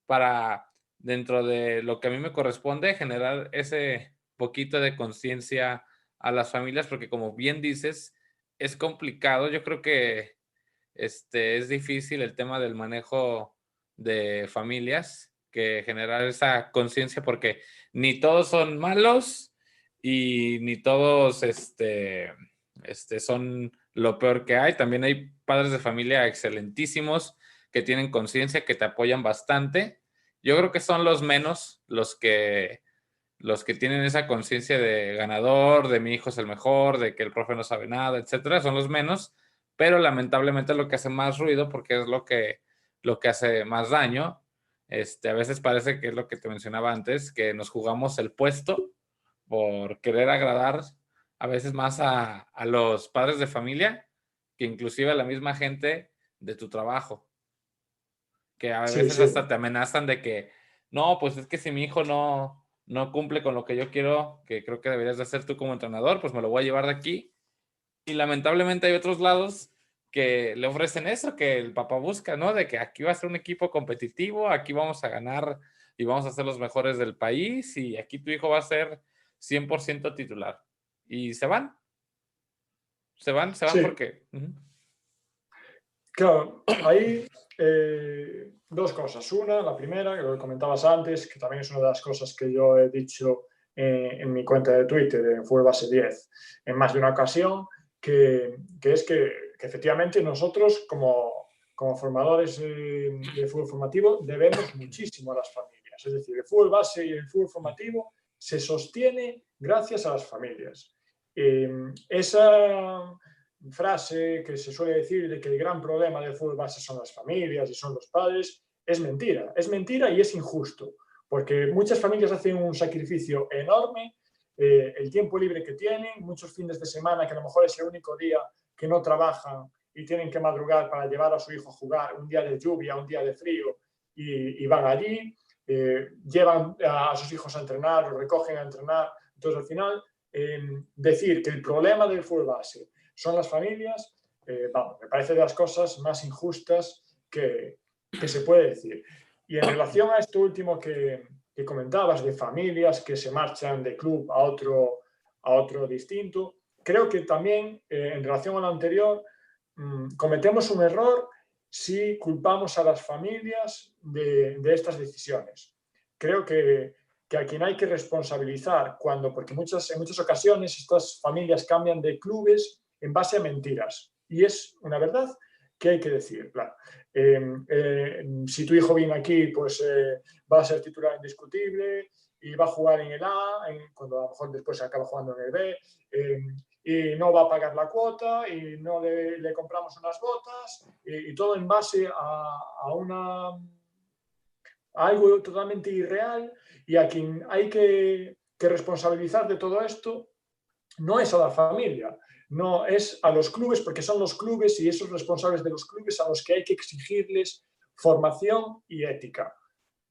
para dentro de lo que a mí me corresponde generar ese poquito de conciencia a las familias, porque como bien dices, es complicado. Yo creo que es difícil el tema del manejo de familias, que generar esa conciencia, porque ni todos son malos y ni todos son lo peor que hay. También hay padres de familia excelentísimos que tienen conciencia, que te apoyan bastante. Yo creo que son los menos los que tienen esa conciencia de ganador, de mi hijo es el mejor, de que el profe no sabe nada, etcétera, son los menos, pero lamentablemente lo que hace más ruido, porque es lo que hace más daño. A veces parece que es lo que te mencionaba antes, que nos jugamos el puesto por querer agradar a veces más a los padres de familia que inclusive a la misma gente de tu trabajo, que a Sí, veces sí. hasta te amenazan de que, no, pues es que si mi hijo no cumple con lo que yo quiero, que creo que deberías de hacer tú como entrenador, pues me lo voy a llevar de aquí. Y lamentablemente hay otros lados que le ofrecen eso, que el papá busca, ¿no? De que aquí va a ser un equipo competitivo, aquí vamos a ganar y vamos a ser los mejores del país y aquí tu hijo va a ser 100% titular. Y se van Sí, porque... claro, hay dos cosas. Una, la primera, que lo comentabas antes, que también es una de las cosas que yo he dicho en mi cuenta de Twitter, en Fútbol Base 10, en más de una ocasión, que es que efectivamente nosotros como formadores de fútbol formativo debemos muchísimo a las familias. Es decir, el fútbol base y el fútbol formativo se sostiene gracias a las familias. Esa frase que se suele decir de que el gran problema del fútbol base son las familias y son los padres, es mentira y es injusto, porque muchas familias hacen un sacrificio enorme, el tiempo libre que tienen, muchos fines de semana que a lo mejor es el único día que no trabajan y tienen que madrugar para llevar a su hijo a jugar, un día de lluvia, un día de frío, y van allí, llevan a sus hijos a entrenar, los recogen a entrenar. Entonces, al final, decir que el problema del fútbol base son las familias, vamos, me parece de las cosas más injustas que se puede decir. Y en relación a esto último que comentabas, de familias que se marchan de club a otro distinto, creo que también, en relación a lo anterior, cometemos un error si culpamos a las familias de estas decisiones. Creo que a quien hay que responsabilizar porque en muchas ocasiones estas familias cambian de clubes en base a mentiras. Y es una verdad que hay que decir. Claro. Si tu hijo viene aquí, pues va a ser titular indiscutible y va a jugar en el A, cuando a lo mejor después se acaba jugando en el B, y no va a pagar la cuota y no le compramos unas botas, y todo en base a algo totalmente irreal, y a quien hay que responsabilizar de todo esto no es a la familia, no es a los clubes, porque son los clubes y esos responsables de los clubes a los que hay que exigirles formación y ética.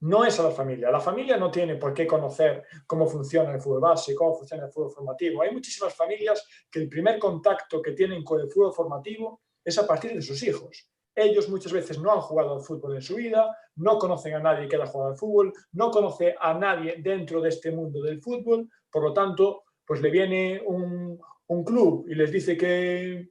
No es a la familia. La familia no tiene por qué conocer cómo funciona el fútbol base, cómo funciona el fútbol formativo. Hay muchísimas familias que el primer contacto que tienen con el fútbol formativo es a partir de sus hijos. Ellos muchas veces no han jugado al fútbol en su vida, no conocen a nadie que haya jugado al fútbol, no conoce a nadie dentro de este mundo del fútbol, por lo tanto, pues le viene un club y les dice que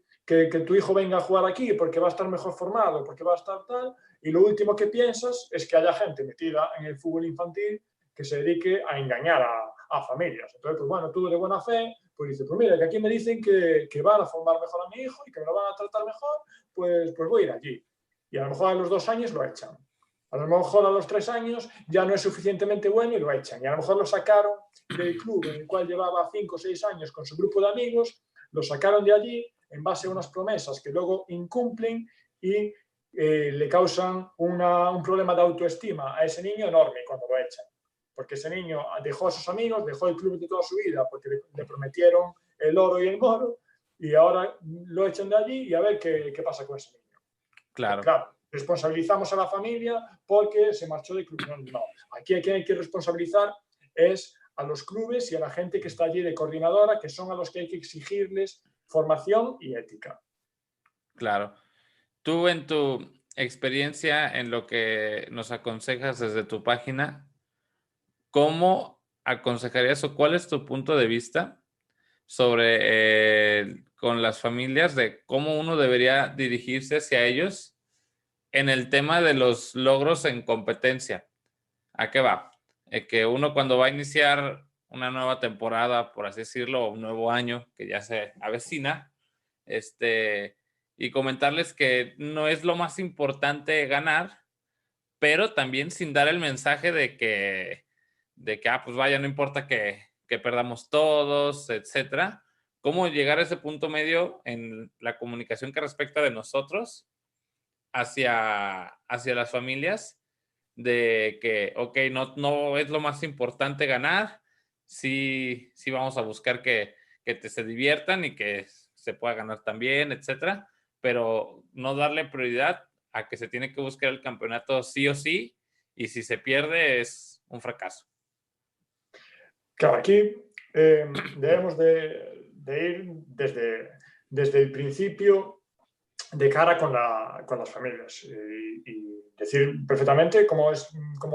tu hijo venga a jugar aquí porque va a estar mejor formado, porque va a estar tal, y lo último que piensas es que haya gente metida en el fútbol infantil que se dedique a engañar a familias. Entonces, pues bueno, tú de buena fe, pues dices, pues mira, que aquí me dicen que van a formar mejor a mi hijo y que me lo van a tratar mejor, pues voy a ir allí. Y a lo mejor a los 2 años lo echan. A lo mejor a los 3 años ya no es suficientemente bueno y lo echan. Y a lo mejor lo sacaron del club en el cual llevaba 5 o 6 años con su grupo de amigos, lo sacaron de allí en base a unas promesas que luego incumplen y le causan un problema de autoestima a ese niño enorme cuando lo echan. Porque ese niño dejó a sus amigos, dejó el club de toda su vida porque le prometieron el oro y el moro, y ahora lo echan de allí y a ver qué pasa con ese niño. Claro. Claro, responsabilizamos a la familia porque se marchó del club. No, aquí a quien hay que responsabilizar es a los clubes y a la gente que está allí de coordinadora, que son a los que hay que exigirles formación y ética. Claro. Tú, en tu experiencia, en lo que nos aconsejas desde tu página, ¿cómo aconsejarías o cuál es tu punto de vista sobre con las familias de cómo uno debería dirigirse hacia ellos en el tema de los logros en competencia? ¿A qué va? Que uno, cuando va a iniciar una nueva temporada, por así decirlo, o un nuevo año que ya se avecina, y comentarles que no es lo más importante ganar, pero también sin dar el mensaje de que pues vaya, no importa que perdamos todos, etcétera. ¿Cómo llegar a ese punto medio en la comunicación que respecta de nosotros hacia las familias? De que, ok, no es lo más importante ganar, sí vamos a buscar que se diviertan y que se pueda ganar también, etcétera, pero no darle prioridad a que se tiene que buscar el campeonato sí o sí, y si se pierde es un fracaso. Claro, aquí debemos de ir desde el principio de cara con las familias y decir perfectamente cómo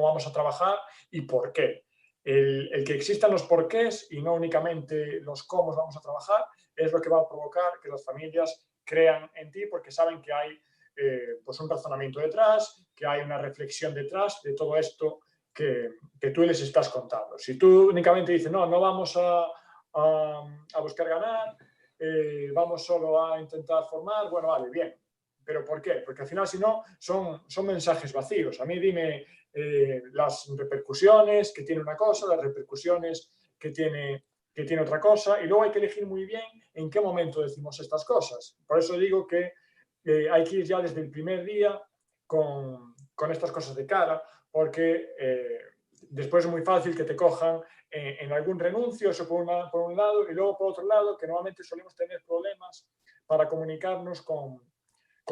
vamos a trabajar y por qué. El que existan los porqués y no únicamente los cómo vamos a trabajar es lo que va a provocar que las familias crean en ti, porque saben que hay pues un razonamiento detrás, que hay una reflexión detrás de todo esto que tú les estás contando. Si tú únicamente dices, no vamos a buscar ganar, vamos solo a intentar formar, bueno, vale, bien. ¿Pero por qué? Porque al final, si no, son mensajes vacíos. A mí dime las repercusiones que tiene una cosa, las repercusiones que tiene otra cosa, y luego hay que elegir muy bien en qué momento decimos estas cosas. Por eso digo que hay que ir ya desde el primer día con estas cosas de cara, porque después es muy fácil que te cojan en algún renuncio, eso por un lado, y luego por otro lado, que normalmente solemos tener problemas para comunicarnos con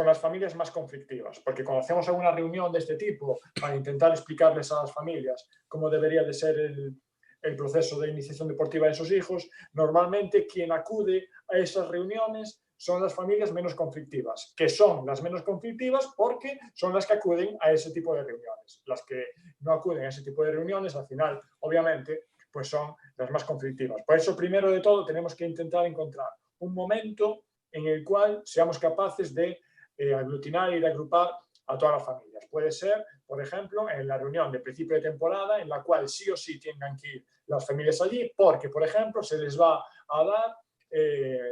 las familias más conflictivas, porque cuando hacemos alguna reunión de este tipo para intentar explicarles a las familias cómo debería de ser el proceso de iniciación deportiva de sus hijos, normalmente quien acude a esas reuniones son las familias menos conflictivas, que son las menos conflictivas porque son las que acuden a ese tipo de reuniones. Las que no acuden a ese tipo de reuniones, al final, obviamente, pues son las más conflictivas. Por eso, primero de todo, tenemos que intentar encontrar un momento en el cual seamos capaces de aglutinar y de agrupar a todas las familias. Puede ser, por ejemplo, en la reunión de principio de temporada, en la cual sí o sí tengan que ir las familias allí, porque, por ejemplo, se les va a dar,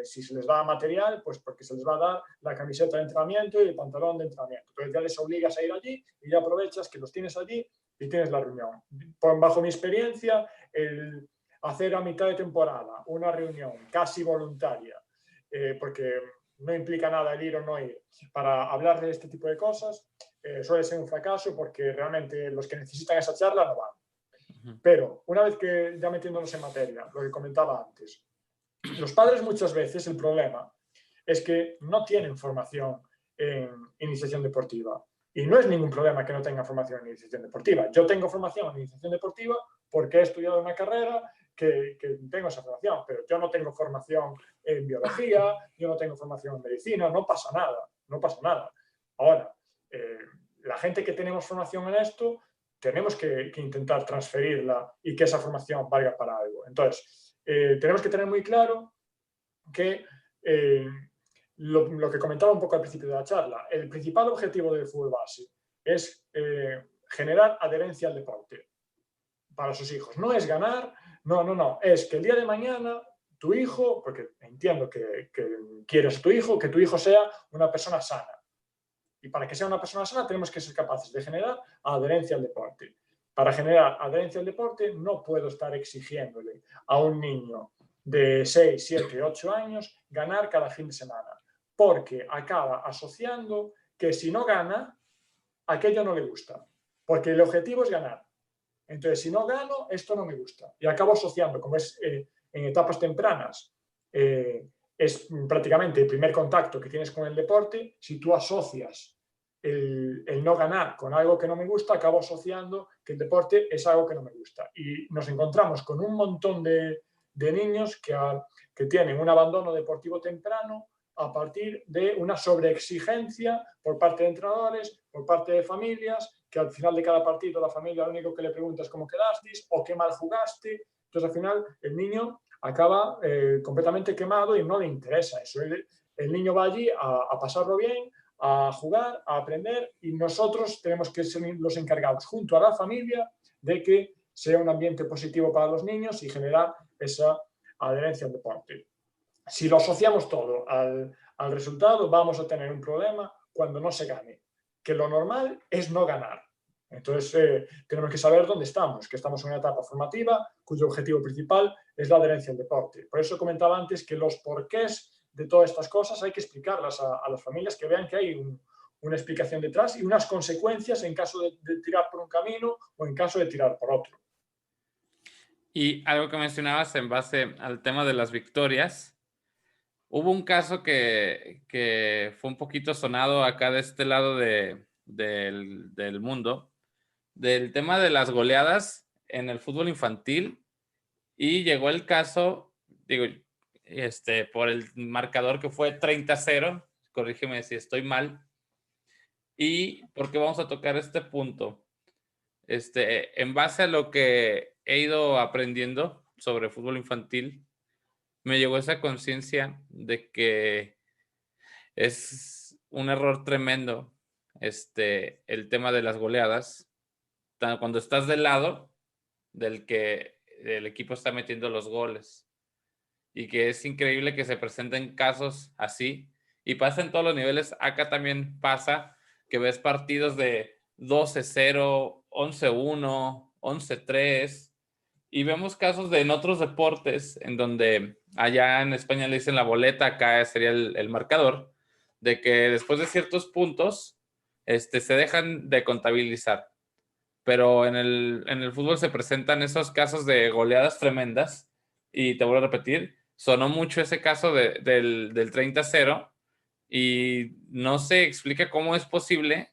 si se les da material, pues porque se les va a dar la camiseta de entrenamiento y el pantalón de entrenamiento. Entonces ya les obligas a ir allí y ya aprovechas que los tienes allí y tienes la reunión. Bajo mi experiencia, el hacer a mitad de temporada una reunión casi voluntaria, porque no implica nada el ir o no ir, para hablar de este tipo de cosas, suele ser un fracaso porque realmente los que necesitan esa charla no van. Pero una vez que ya metiéndonos en materia, lo que comentaba antes, los padres muchas veces el problema es que no tienen formación en iniciación deportiva. Y no es ningún problema que no tenga formación en iniciación deportiva. Yo tengo formación en iniciación deportiva porque he estudiado una carrera que tengo esa formación, pero yo no tengo formación en biología, yo no tengo formación en medicina, no pasa nada, no pasa nada. Ahora, la gente que tenemos formación en esto, tenemos que intentar transferirla y que esa formación valga para algo. Entonces, tenemos que tener muy claro que lo que comentaba un poco al principio de la charla, el principal objetivo del fútbol base es generar adherencia al deporte para sus hijos. No es ganar, no, es que el día de mañana tu hijo, porque entiendo que quieres a tu hijo, que tu hijo sea una persona sana. Y para que sea una persona sana tenemos que ser capaces de generar adherencia al deporte. Para generar adherencia al deporte no puedo estar exigiéndole a un niño de 6, 7, 8 años ganar cada fin de semana, porque acaba asociando que si no gana, aquello no le gusta, porque el objetivo es ganar. Entonces, si no gano, esto no me gusta. Y acabo asociando, como es en etapas tempranas, es prácticamente el primer contacto que tienes con el deporte. Si tú asocias el no ganar con algo que no me gusta, acabo asociando que el deporte es algo que no me gusta. Y nos encontramos con un montón de niños que tienen un abandono deportivo temprano a partir de una sobreexigencia por parte de entrenadores, por parte de familias, que al final de cada partido la familia lo único que le pregunta es cómo quedasteis o qué mal jugaste. Entonces al final el niño acaba completamente quemado y no le interesa eso. El niño va allí a pasarlo bien, a jugar, a aprender, y nosotros tenemos que ser los encargados junto a la familia de que sea un ambiente positivo para los niños y generar esa adherencia al deporte. Si lo asociamos todo al resultado, vamos a tener un problema cuando no se gane, que lo normal es no ganar. Entonces, tenemos que saber dónde estamos, que estamos en una etapa formativa cuyo objetivo principal es la adherencia al deporte. Por eso comentaba antes que los porqués de todas estas cosas hay que explicarlas a las familias, que vean que hay una explicación detrás y unas consecuencias en caso de tirar por un camino o en caso de tirar por otro. Y algo que mencionabas en base al tema de las victorias, hubo un caso que fue un poquito sonado acá de este lado del mundo, del tema de las goleadas en el fútbol infantil, y llegó el caso, digo, por el marcador que fue 30-0, corrígeme si estoy mal, y porque vamos a tocar este punto. En base a lo que he ido aprendiendo sobre fútbol infantil, me llegó esa conciencia de que es un error tremendo el tema de las goleadas, cuando estás del lado del que el equipo está metiendo los goles, y que es increíble que se presenten casos así, y pasa en todos los niveles. Acá también pasa que ves partidos de 12-0, 11-1, 11-3, y vemos casos en otros deportes en donde allá en España le dicen la boleta, acá sería el marcador, de que después de ciertos puntos se dejan de contabilizar. Pero en el fútbol se presentan esos casos de goleadas tremendas, y te vuelvo a repetir, sonó mucho ese caso del 30-0, y no se explica cómo es posible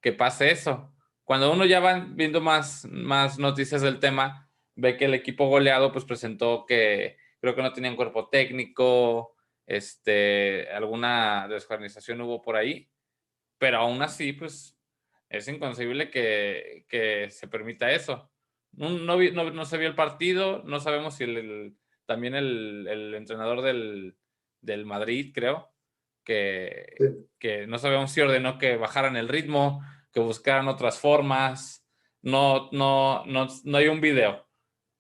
que pase eso. Cuando uno ya va viendo más noticias del tema, ve que el equipo goleado pues presentó que creo que no tenían cuerpo técnico, alguna desorganización hubo por ahí, pero aún así pues es inconcebible que se permita eso. No se vio el partido, no sabemos si también el entrenador del del Madrid, creo, Sí. que no sabíamos si ordenó que bajaran el ritmo, que buscaran otras formas. No hay un video,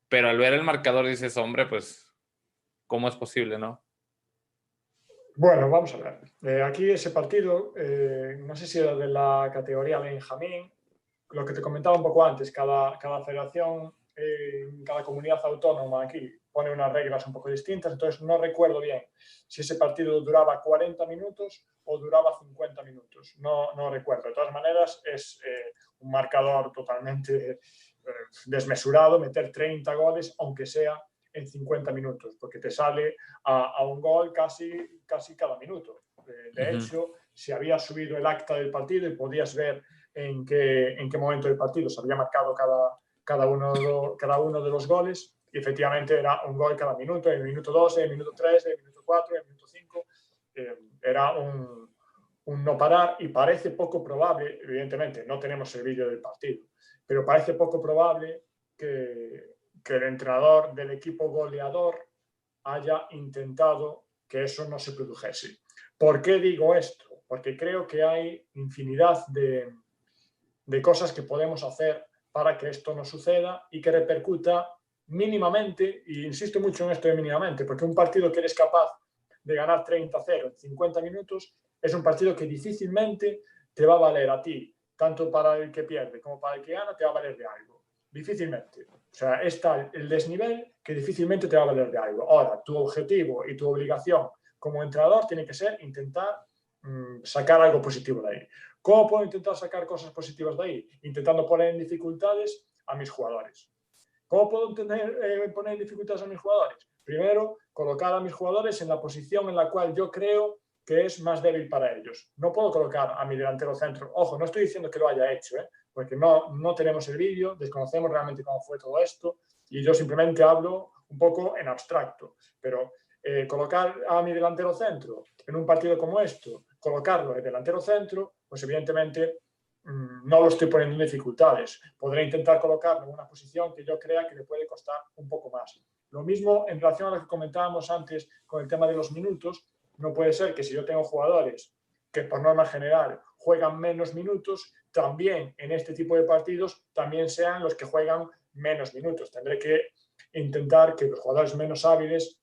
pero al ver el marcador dices, hombre, pues, ¿cómo es posible, no? Bueno, vamos a ver. Aquí ese partido, no sé si era de la categoría Benjamín, lo que te comentaba un poco antes, cada federación, cada comunidad autónoma aquí pone unas reglas un poco distintas, entonces no recuerdo bien si ese partido duraba 40 minutos o duraba 50 minutos, no recuerdo. De todas maneras, es un marcador totalmente desmesurado, meter 30 goles, aunque sea en 50 minutos, porque te sale a un gol casi cada minuto. De hecho, se había subido el acta del partido y podías ver en qué momento del partido se había marcado cada uno de los goles, y efectivamente era un gol cada minuto, en el minuto 12, en el minuto 13, en el minuto 4, en el minuto 5. Era un no parar, y parece poco probable, evidentemente no tenemos el vídeo del partido, pero parece poco probable que el entrenador del equipo goleador haya intentado que eso no se produjese. ¿Por qué digo esto? Porque creo que hay infinidad de cosas que podemos hacer para que esto no suceda y que repercuta mínimamente, y insisto mucho en esto de mínimamente, porque un partido que eres capaz de ganar 30-0 en 50 minutos es un partido que difícilmente te va a valer a ti, tanto para el que pierde como para el que gana, te va a valer de algo. Difícilmente. O sea, está el desnivel que difícilmente te va a valer de algo. Ahora, tu objetivo y tu obligación como entrenador tiene que ser intentar sacar algo positivo de ahí. ¿Cómo puedo intentar sacar cosas positivas de ahí? Intentando poner en dificultades a mis jugadores. ¿Cómo puedo poner en dificultades a mis jugadores? Primero, colocar a mis jugadores en la posición en la cual yo creo que es más débil para ellos. No puedo colocar a mi delantero centro. Ojo, no estoy diciendo que lo haya hecho, porque no tenemos el vídeo, desconocemos realmente cómo fue todo esto, y yo simplemente hablo un poco en abstracto. Pero colocar a mi delantero centro en un partido como esto, colocarlo de delantero centro, pues evidentemente no lo estoy poniendo en dificultades. Podré intentar colocarlo en una posición que yo crea que le puede costar un poco más. Lo mismo en relación a lo que comentábamos antes con el tema de los minutos. No puede ser que si yo tengo jugadores que por norma general juegan menos minutos, también en este tipo de partidos también sean los que juegan menos minutos. Tendré que intentar que los jugadores menos hábiles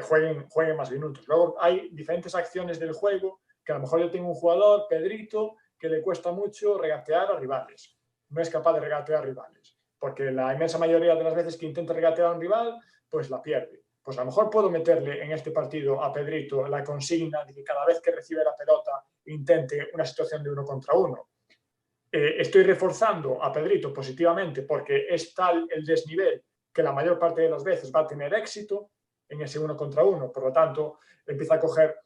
jueguen más minutos. Luego hay diferentes acciones del juego que a lo mejor yo tengo un jugador, Pedrito, que le cuesta mucho regatear a rivales. No es capaz de regatear a rivales, porque la inmensa mayoría de las veces que intenta regatear a un rival, pues la pierde. Pues a lo mejor puedo meterle en este partido a Pedrito la consigna de que cada vez que recibe la pelota intente una situación de 1 contra 1. Estoy reforzando a Pedrito positivamente porque es tal el desnivel que la mayor parte de las veces va a tener éxito en ese 1 contra 1. Por lo tanto, empieza a coger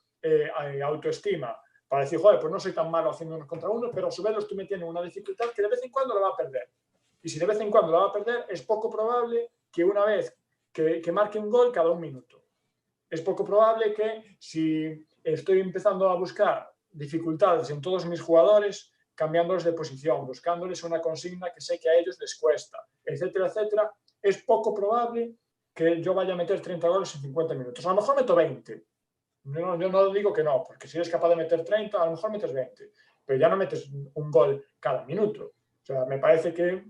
autoestima para decir, joder, pues no soy tan malo haciendo 1 contra 1, pero a su vez lo estoy metiendo en una dificultad que de vez en cuando la va a perder. Y si de vez en cuando la va a perder, es poco probable que una vez que marque un gol cada 1 minuto. Es poco probable que si estoy empezando a buscar dificultades en todos mis jugadores, cambiándoles de posición, buscándoles una consigna que sé que a ellos les cuesta, etcétera, etcétera, es poco probable que yo vaya a meter 30 goles en 50 minutos. A lo mejor meto 20. Yo no digo que no, porque si eres capaz de meter 30, a lo mejor metes 20, pero ya no metes un gol cada minuto. O sea, me parece que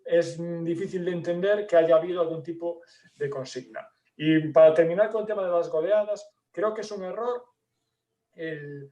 es difícil de entender que haya habido algún tipo de consigna. Y para terminar con el tema de las goleadas, creo que es un error el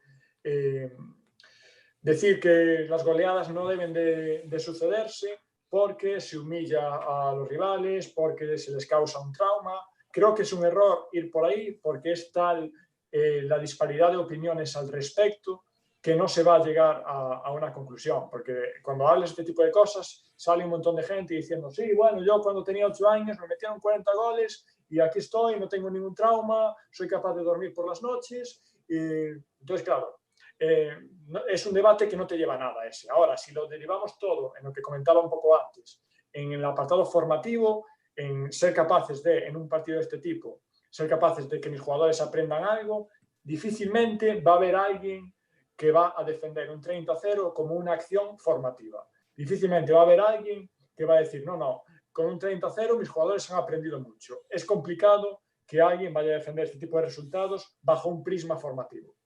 decir que las goleadas no deben de sucederse porque se humilla a los rivales, porque se les causa un trauma. Creo que es un error ir por ahí porque es tal la disparidad de opiniones al respecto que no se va a llegar a una conclusión, porque cuando hablas de este tipo de cosas sale un montón de gente diciendo, sí, bueno, yo cuando tenía 8 años me metieron 40 goles y aquí estoy, no tengo ningún trauma, soy capaz de dormir por las noches. Y entonces, claro, es un debate que no te lleva a nada ese. Ahora, si lo derivamos todo en lo que comentaba un poco antes, en el apartado formativo, en ser capaces de, en un partido de este tipo, ser capaces de que mis jugadores aprendan algo, difícilmente va a haber alguien que va a defender un 30-0 como una acción formativa. Difícilmente va a haber alguien que va a decir, no, con un 30-0 mis jugadores han aprendido mucho. Es complicado que alguien vaya a defender este tipo de resultados bajo un prisma formativo.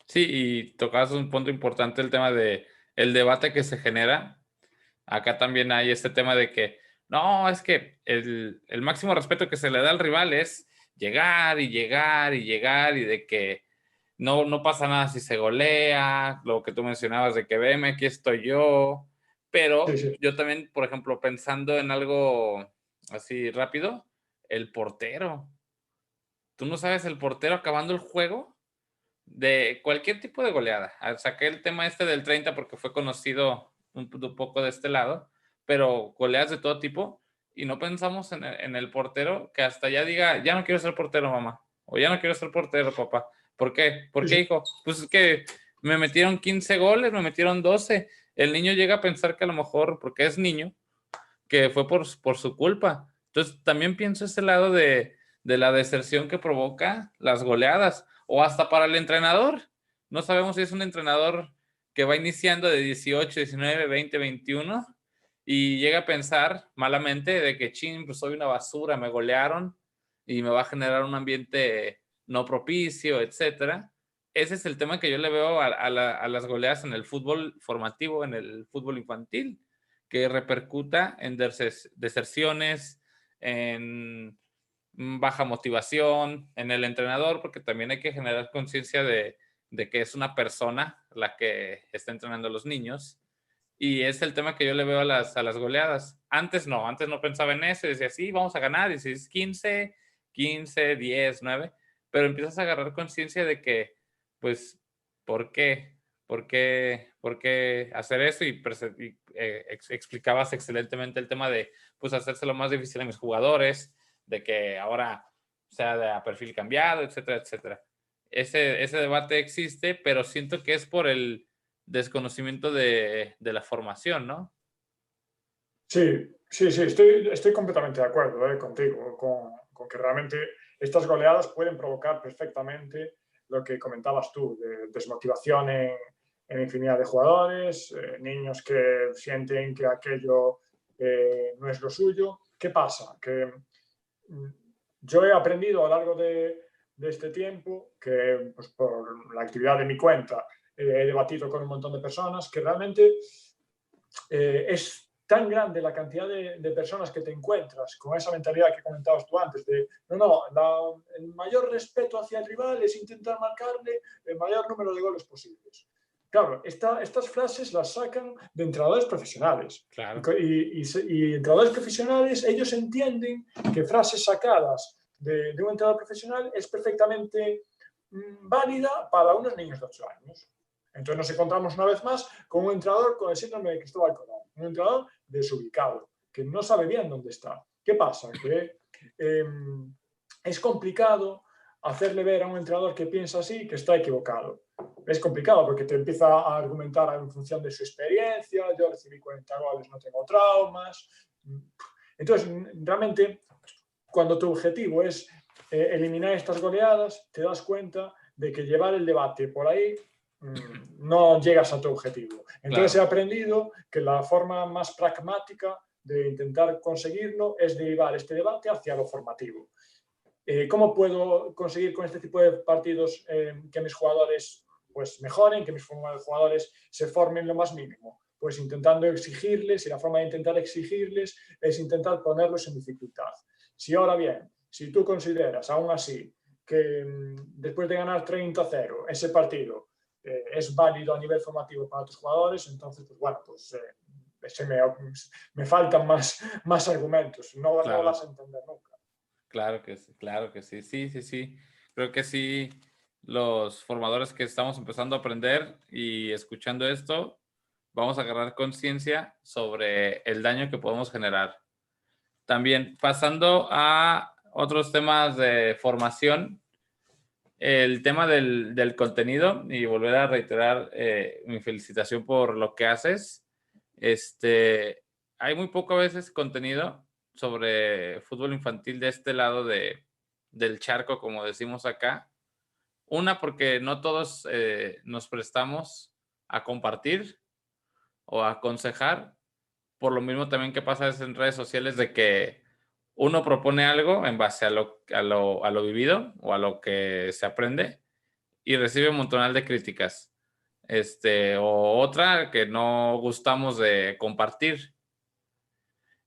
Sí, y tocas un punto importante, el tema de el debate que se genera. Acá también hay este tema de que, no, es que el máximo respeto que se le da al rival es llegar y llegar y llegar y de que no pasa nada si se golea, lo que tú mencionabas de que veme, aquí estoy yo, Sí, pero sí. yo también, por ejemplo, pensando en algo así rápido, el portero. Tú no sabes el portero acabando el juego de cualquier tipo de goleada. Saqué el tema este del 30 porque fue conocido un poco de este lado, pero goleadas de todo tipo y no pensamos en el portero que hasta ya diga, ya no quiero ser portero, mamá, o ya no quiero ser portero, papá. ¿Por qué? ¿Por Sí, qué, sí. hijo? Pues es que me metieron 15 goles, me metieron 12. El niño llega a pensar que a lo mejor, porque es niño, que fue por su culpa. Entonces, también pienso ese lado de la deserción que provoca las goleadas, o hasta para el entrenador. No sabemos si es un entrenador que va iniciando de 18, 19, 20, 21 y llega a pensar malamente de que, ching, pues soy una basura, me golearon y me va a generar un ambiente no propicio, etcétera. Ese es el tema que yo le veo a las goleadas en el fútbol formativo, en el fútbol infantil, que repercuta en deserciones, en baja motivación, en el entrenador, porque también hay que generar conciencia de que es una persona la que está entrenando a los niños. Y es el tema que yo le veo a las goleadas. Antes no pensaba en eso, decía, sí, vamos a ganar, y si es 15, 15, 10, 9, pero empiezas a agarrar conciencia de que, pues, ¿por qué? ¿Por qué hacer eso? Y explicabas excelentemente el tema de, pues, hacérselo más difícil a mis jugadores, de que ahora sea de a perfil cambiado, etcétera, etcétera. Ese debate existe, pero siento que es por el desconocimiento de la formación, ¿no? Sí, sí, sí, estoy completamente de acuerdo contigo, con que realmente estas goleadas pueden provocar perfectamente lo que comentabas tú, de desmotivación en infinidad de jugadores, niños que sienten que aquello no es lo suyo. ¿Qué pasa? Que yo he aprendido a lo largo de este tiempo, que pues, por la actividad de mi cuenta he debatido con un montón de personas, que realmente es tan grande la cantidad de personas que te encuentras con esa mentalidad que comentabas tú antes, de el mayor respeto hacia el rival es intentar marcarle el mayor número de goles posibles. Claro, estas frases las sacan de entrenadores profesionales. Claro, Y entrenadores profesionales, ellos entienden que frases sacadas de un entrenador profesional es perfectamente válida para unos niños de 8 años. Entonces nos encontramos una vez más con un entrenador con el síndrome de Cristóbal Colón, un entrenador desubicado, que no sabe bien dónde está. ¿Qué pasa? Que es complicado hacerle ver a un entrenador que piensa así que está equivocado. Es complicado porque te empieza a argumentar en función de su experiencia, yo recibí 40 goles, no tengo traumas. Entonces, realmente, cuando tu objetivo es eliminar estas goleadas, te das cuenta de que llevar el debate por ahí no llegas a tu objetivo. Entonces he claro, aprendido que la forma más pragmática de intentar conseguirlo es derivar este debate hacia lo formativo. ¿Cómo puedo conseguir con este tipo de partidos que mis jugadores pues, mejoren, que mis jugadores se formen lo más mínimo? Pues intentando exigirles, y la forma de intentar exigirles es intentar ponerlos en dificultad. Si ahora bien, si tú consideras aún así que después de ganar 30-0 ese partido es válido a nivel formativo para tus jugadores, entonces, pues bueno, pues me faltan más argumentos, no claro, vas a entender nunca. claro que sí, sí, sí, sí. Creo que sí, los formadores que estamos empezando a aprender y escuchando esto, vamos a agarrar conciencia sobre el daño que podemos generar. También, pasando a otros temas de formación, el tema del contenido, y volver a reiterar mi felicitación por lo que haces. Hay muy poco a veces contenido sobre fútbol infantil de este lado del charco, como decimos acá. Una, porque no todos nos prestamos a compartir o a aconsejar, por lo mismo también que pasa en redes sociales de que uno propone algo en base a lo vivido o a lo que se aprende y recibe un montonal de críticas. O otra que no gustamos de compartir.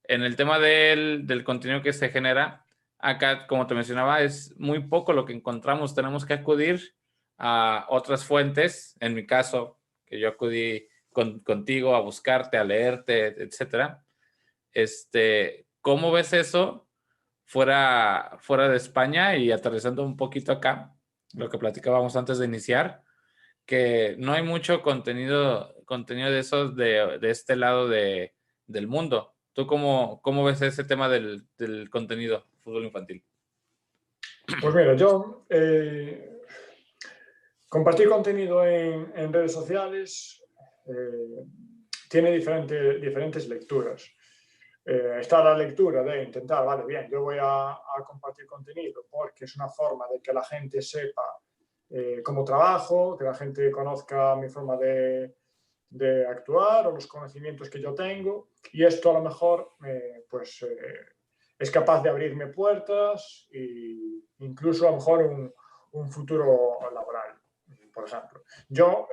En el tema del contenido que se genera, acá, como te mencionaba, es muy poco lo que encontramos. Tenemos que acudir a otras fuentes. En mi caso, que yo acudí contigo a buscarte, a leerte, etcétera. ¿Cómo ves eso fuera de España y aterrizando un poquito acá? Lo que platicábamos antes de iniciar, que no hay mucho contenido de esos de este lado del mundo. ¿Tú cómo ves ese tema del contenido fútbol infantil? Pues mira, yo compartir contenido en redes sociales tiene diferentes lecturas. Está la lectura de intentar, vale, bien, yo voy a compartir contenido porque es una forma de que la gente sepa cómo trabajo, que la gente conozca mi forma de actuar o los conocimientos que yo tengo, y esto a lo mejor es capaz de abrirme puertas e incluso a lo mejor un futuro laboral. Por ejemplo, yo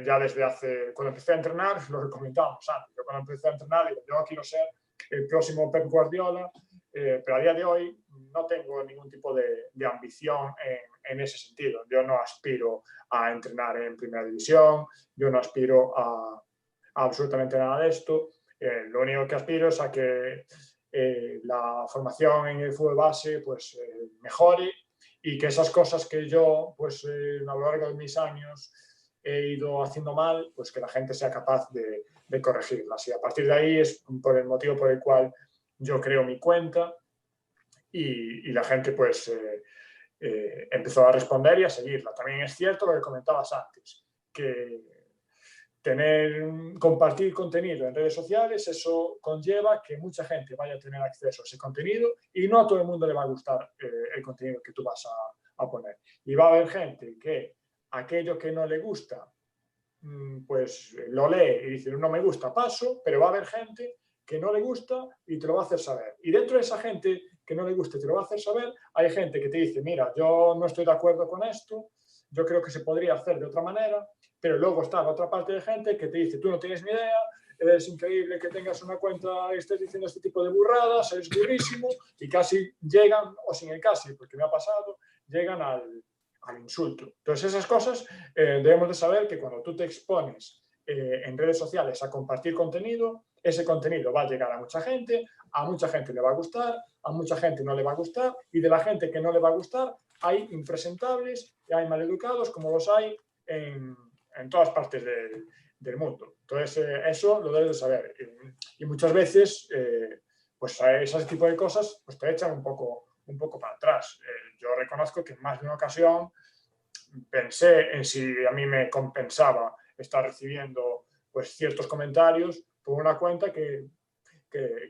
ya desde cuando empecé a entrenar, lo que comentábamos antes, yo cuando empecé a entrenar, digo, yo quiero ser el próximo Pep Guardiola, pero a día de hoy no tengo ningún tipo de ambición en ese sentido. Yo no aspiro a entrenar en primera división, yo no aspiro a absolutamente nada de esto. Lo único que aspiro es a que la formación en el fútbol base pues, mejore y que esas cosas que yo pues, a lo largo de mis años he ido haciendo mal, pues que la gente sea capaz de corregirlas. Y a partir de ahí es por el motivo por el cual yo creo mi cuenta y la gente pues empezó a responder y a seguirla. También es cierto lo que comentabas antes, que compartir contenido en redes sociales, eso conlleva que mucha gente vaya a tener acceso a ese contenido y no a todo el mundo le va a gustar el contenido que tú vas a poner. Y va a haber gente que aquello que no le gusta, pues lo lee y dice, no me gusta, paso, pero va a haber gente que no le gusta y te lo va a hacer saber. Y dentro de esa gente que no le gusta y te lo va a hacer saber, hay gente que te dice, mira, yo no estoy de acuerdo con esto, yo creo que se podría hacer de otra manera, pero luego está la otra parte de gente que te dice, tú no tienes ni idea, es increíble que tengas una cuenta y estés diciendo este tipo de burradas, es durísimo, y casi llegan, o sin el casi, porque me ha pasado, llegan al insulto. Entonces esas cosas debemos de saber que cuando tú te expones en redes sociales a compartir contenido, ese contenido va a llegar a mucha gente le va a gustar, a mucha gente no le va a gustar, y de la gente que no le va a gustar hay impresentables y hay maleducados como los hay en todas partes del mundo. Entonces eso lo debes de saber. Y muchas veces pues ese tipo de cosas pues te echan un poco para atrás. Yo reconozco que en más de una ocasión pensé en si a mí me compensaba estar recibiendo pues, ciertos comentarios por una cuenta que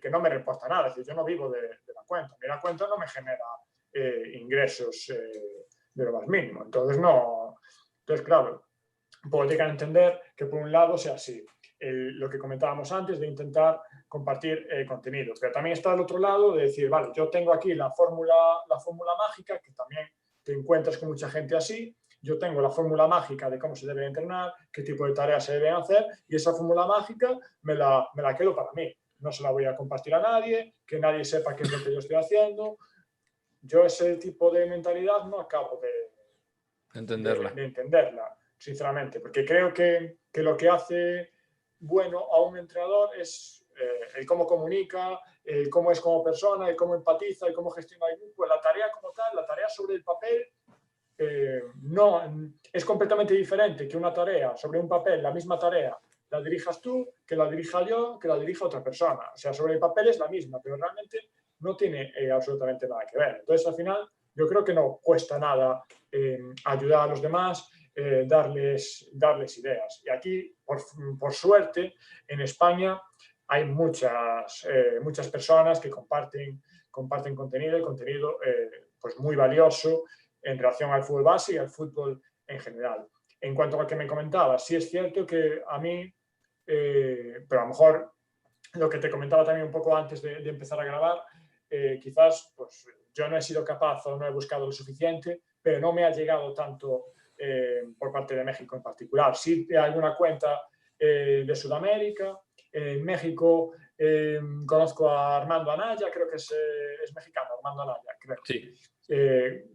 no me reporta nada. Es decir, yo no vivo de la cuenta. La cuenta no me genera ingresos de lo más mínimo. Entonces, claro, puedo llegar a entender que por un lado sea así. Lo que comentábamos antes de intentar compartir contenido. Pero también está el otro lado de decir, vale, yo tengo aquí la fórmula mágica, que también te encuentras con mucha gente así. Yo tengo la fórmula mágica de cómo se debe entrenar, qué tipo de tareas se deben hacer, y esa fórmula mágica me la quedo para mí. No se la voy a compartir a nadie, que nadie sepa qué es lo que yo estoy haciendo. Yo ese tipo de mentalidad no acabo de entenderla, sinceramente, porque creo que lo que hace bueno a un entrenador es el cómo comunica, el cómo es como persona, el cómo empatiza, el cómo gestiona el grupo. La tarea como tal, la tarea sobre el papel, no, es completamente diferente que una tarea sobre un papel, la misma tarea, la dirijas tú, que la dirija yo, que la dirija otra persona. O sea, sobre el papel es la misma, pero realmente no tiene absolutamente nada que ver. Entonces, al final, yo creo que no cuesta nada ayudar a los demás, darles ideas. Y aquí, por suerte, en España hay muchas personas que comparten contenido, y contenido pues muy valioso en relación al fútbol base y al fútbol en general. En cuanto a lo que me comentabas, sí es cierto que a mí, pero a lo mejor lo que te comentaba también un poco antes de empezar a grabar, quizás pues, yo no he sido capaz o no he buscado lo suficiente, pero no me ha llegado tanto por parte de México en particular. Sí hay alguna cuenta de Sudamérica. En México conozco a Armando Anaya, creo que es mexicano, Armando Anaya, creo. Sí.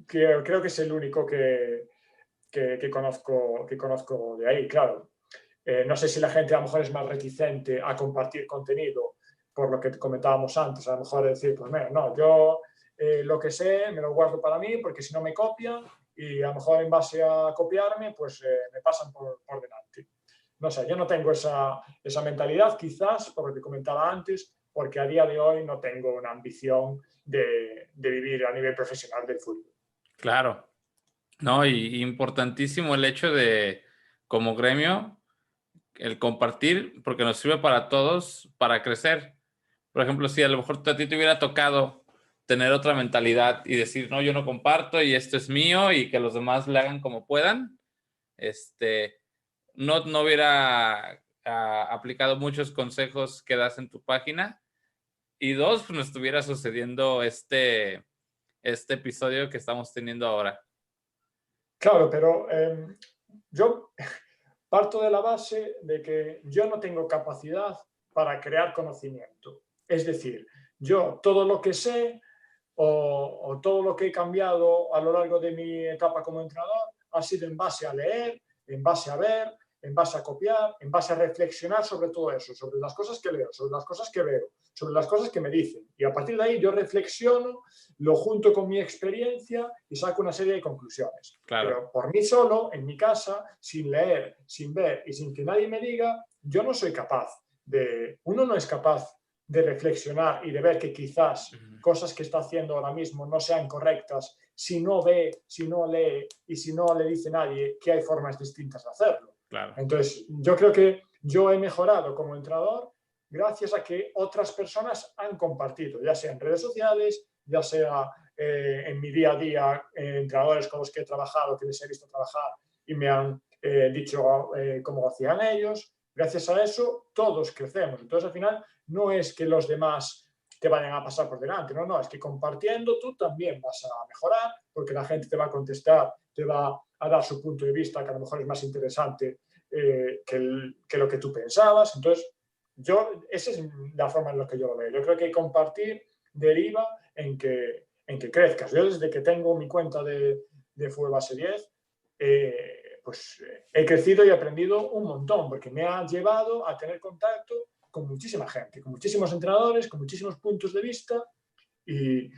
Creo que es el único que conozco de ahí, claro. No sé si la gente a lo mejor es más reticente a compartir contenido por lo que comentábamos antes, a lo mejor decir, pues mira, no, yo lo que sé me lo guardo para mí porque si no me copian y a lo mejor en base a copiarme, pues me pasan por delante. No sé, yo no tengo esa mentalidad, quizás, por lo que comentaba antes, porque a día de hoy no tengo una ambición de vivir a nivel profesional del fútbol. Claro. No, y importantísimo el hecho de, como gremio, el compartir, porque nos sirve para todos, para crecer. Por ejemplo, si a lo mejor a ti te hubiera tocado tener otra mentalidad y decir, no, yo no comparto y esto es mío y que los demás le hagan como puedan, no hubiera aplicado muchos consejos que das en tu página. Y dos, pues nos estuviera sucediendo este episodio que estamos teniendo ahora. Claro, pero yo parto de la base de que yo no tengo capacidad para crear conocimiento. Es decir, yo todo lo que sé o todo lo que he cambiado a lo largo de mi etapa como entrenador ha sido en base a leer, en base a ver, en base a copiar, en base a reflexionar sobre todo eso, sobre las cosas que leo, sobre las cosas que veo, sobre las cosas que me dicen. Y a partir de ahí yo reflexiono, lo junto con mi experiencia y saco una serie de conclusiones. Claro. Pero por mí solo, en mi casa, sin leer, sin ver y sin que nadie me diga, yo no soy capaz uno no es capaz de reflexionar y de ver que quizás cosas que está haciendo ahora mismo no sean correctas si no ve, si no lee y si no le dice a nadie que hay formas distintas de hacerlo. Claro. Entonces, yo creo que yo he mejorado como entrenador gracias a que otras personas han compartido, ya sea en redes sociales, ya sea en mi día a día, entrenadores con los que he trabajado, que les he visto trabajar y me han dicho cómo hacían ellos. Gracias a eso, todos crecemos. Entonces, al final, no es que los demás te vayan a pasar por delante, no, es que compartiendo tú también vas a mejorar, porque la gente te va a contestar, te va a dar su punto de vista, que a lo mejor es más interesante que lo que tú pensabas. Entonces, esa es la forma en la que yo lo veo. Yo creo que compartir deriva en que crezcas. Yo desde que tengo mi cuenta de Fútbol Base 10, pues he crecido y aprendido un montón, porque me ha llevado a tener contacto con muchísima gente, con muchísimos entrenadores, con muchísimos puntos de vista y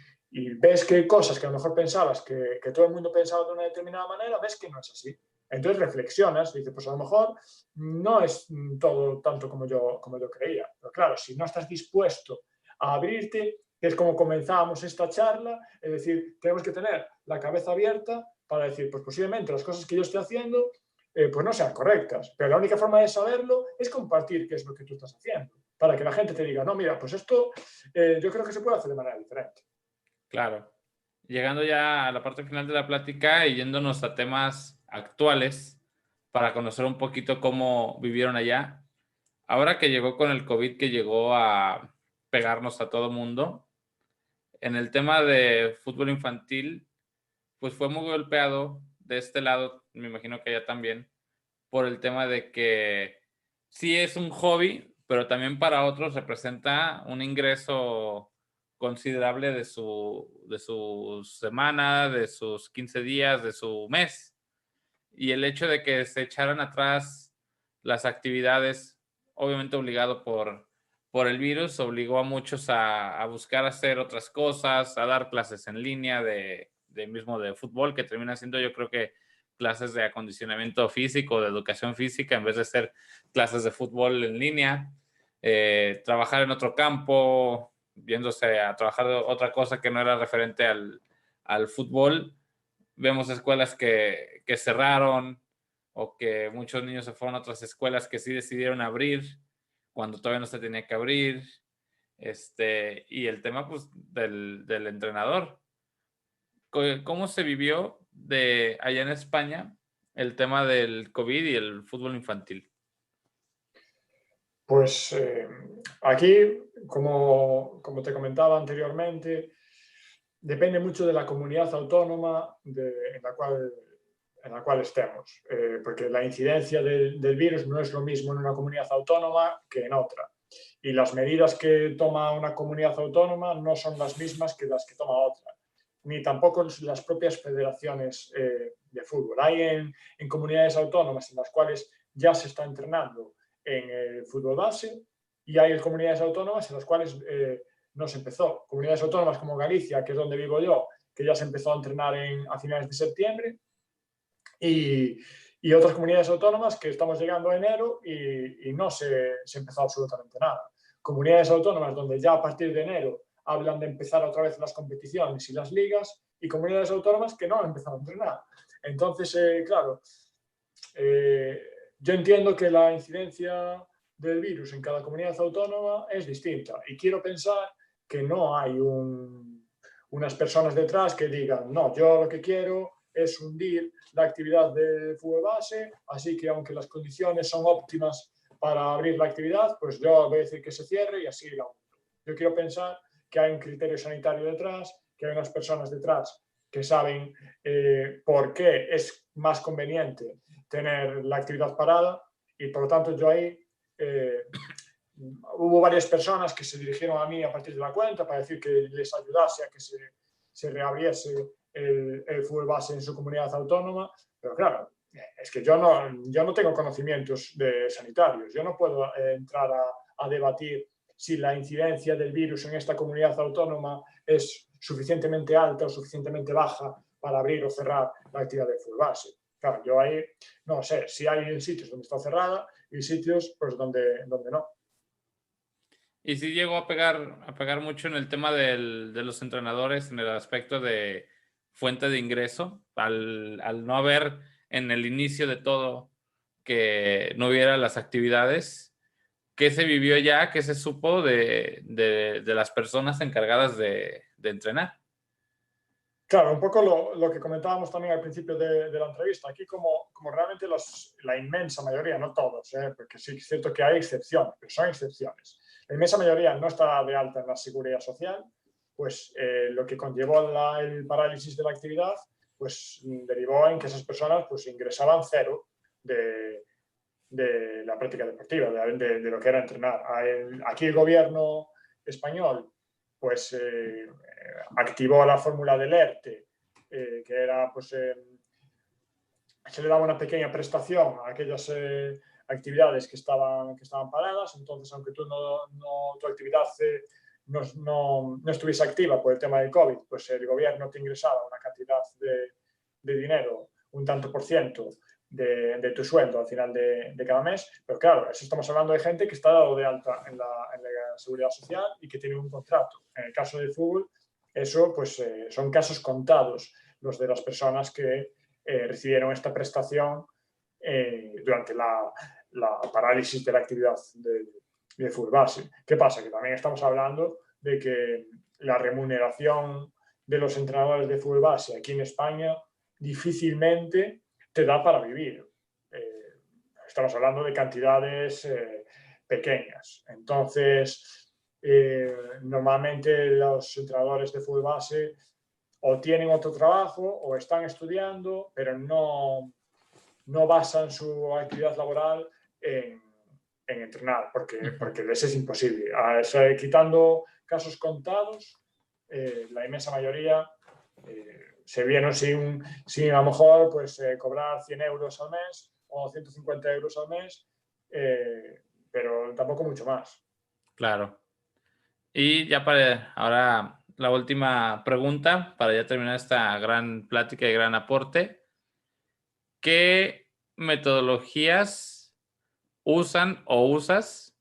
ves que cosas que a lo mejor pensabas que todo el mundo pensaba de una determinada manera, ves que no es así. Entonces reflexionas y dices, pues a lo mejor no es todo tanto como yo creía. Pero claro, si no estás dispuesto a abrirte, que es como comenzábamos esta charla, es decir, tenemos que tener la cabeza abierta para decir, pues posiblemente las cosas que yo estoy haciendo pues no sean correctas, pero la única forma de saberlo es compartir qué es lo que tú estás haciendo, para que la gente te diga, no, mira, pues esto yo creo que se puede hacer de manera diferente. Claro. Llegando ya a la parte final de la plática y yéndonos a temas actuales para conocer un poquito cómo vivieron allá. Ahora que llegó con el COVID, que llegó a pegarnos a todo mundo, en el tema de fútbol infantil, pues fue muy golpeado de este lado, me imagino que allá también, por el tema de que sí es un hobby, pero también para otros representa un ingreso considerable de su semana, de sus 15 días, de su mes. Y el hecho de que se echaran atrás las actividades, obviamente obligado por el virus, obligó a muchos a buscar hacer otras cosas, a dar clases en línea mismo de fútbol, que termina siendo, yo creo que clases de acondicionamiento físico, de educación física, en vez de ser clases de fútbol en línea, trabajar en otro campo, viéndose a trabajar otra cosa que no era referente al fútbol. Vemos escuelas que cerraron o que muchos niños se fueron a otras escuelas que sí decidieron abrir cuando todavía no se tenía que abrir. Y el tema pues, del entrenador. ¿Cómo se vivió allá en España el tema del COVID y el fútbol infantil? Pues aquí, como te comentaba anteriormente, depende mucho de la comunidad autónoma en la cual estemos, porque la incidencia del virus no es lo mismo en una comunidad autónoma que en otra. Y las medidas que toma una comunidad autónoma no son las mismas que las que toma otra, ni tampoco las propias federaciones de fútbol. Hay en comunidades autónomas en las cuales ya se está entrenando en el fútbol base y hay comunidades autónomas en las cuales no se empezó. Comunidades autónomas como Galicia, que es donde vivo yo, que ya se empezó a entrenar a finales de septiembre, y otras comunidades autónomas que estamos llegando a enero y no se empezó absolutamente nada. Comunidades autónomas donde ya a partir de enero hablan de empezar otra vez las competiciones y las ligas, y comunidades autónomas que no han empezado a entrenar. Entonces, claro, yo entiendo que la incidencia del virus en cada comunidad autónoma es distinta y quiero pensar que no hay unas personas detrás que digan, no, yo lo que quiero es hundir la actividad de fútbol base, así que aunque las condiciones son óptimas para abrir la actividad, pues yo voy a decir que se cierre y así la hundo. Yo quiero pensar que hay un criterio sanitario detrás, que hay unas personas detrás que saben por qué es más conveniente tener la actividad parada, y por lo tanto yo ahí hubo varias personas que se dirigieron a mí a partir de la cuenta para decir que les ayudase a que se reabriese el fútbol base en su comunidad autónoma, pero claro, es que yo no tengo conocimientos sanitarios, yo no puedo entrar a debatir si la incidencia del virus en esta comunidad autónoma es suficientemente alta o suficientemente baja para abrir o cerrar la actividad de fútbol base. Claro, yo ahí no sé si hay sitios donde está cerrada y sitios pues donde no. Y sí llegó a pegar mucho en el tema de los entrenadores, en el aspecto de fuente de ingreso, al no haber en el inicio de todo que no hubiera las actividades. ¿Qué se vivió ya? ¿Qué se supo de las personas encargadas de entrenar? Claro, un poco lo que comentábamos también al principio de la entrevista. Aquí como realmente la inmensa mayoría, no todos, porque sí es cierto que hay excepciones, pero son excepciones. La inmensa mayoría no está de alta en la seguridad social, pues lo que conllevó el parálisis de la actividad, pues derivó en que esas personas pues ingresaban cero de la práctica deportiva, de lo que era entrenar. Aquí el gobierno español pues activó la fórmula del ERTE, que era pues se le daba una pequeña prestación a aquellas actividades que estaban paradas. Entonces, aunque tu actividad no estuviese activa por el tema del COVID, pues el gobierno te ingresaba una cantidad de dinero, un tanto por ciento de tu sueldo al final de cada mes. Pero claro, eso estamos hablando de gente que está dado de alta en la seguridad social y que tiene un contrato. En el caso del fútbol, eso pues son casos contados los de las personas que recibieron esta prestación durante la parálisis de la actividad de fútbol base. ¿Qué pasa? Que también estamos hablando de que la remuneración de los entrenadores de fútbol base aquí en España difícilmente te da para vivir. Estamos hablando de cantidades pequeñas. Entonces, normalmente los entrenadores de fútbol base o tienen otro trabajo o están estudiando, pero no basan su actividad laboral en entrenar, porque les es imposible. Quitando casos contados, la inmensa mayoría se vieron sin a lo mejor pues, cobrar 100 euros al mes o 150 euros al mes, pero tampoco mucho más. Claro. Y ya para ahora la última pregunta, para ya terminar esta gran plática y gran aporte. ¿Qué metodologías usan o usas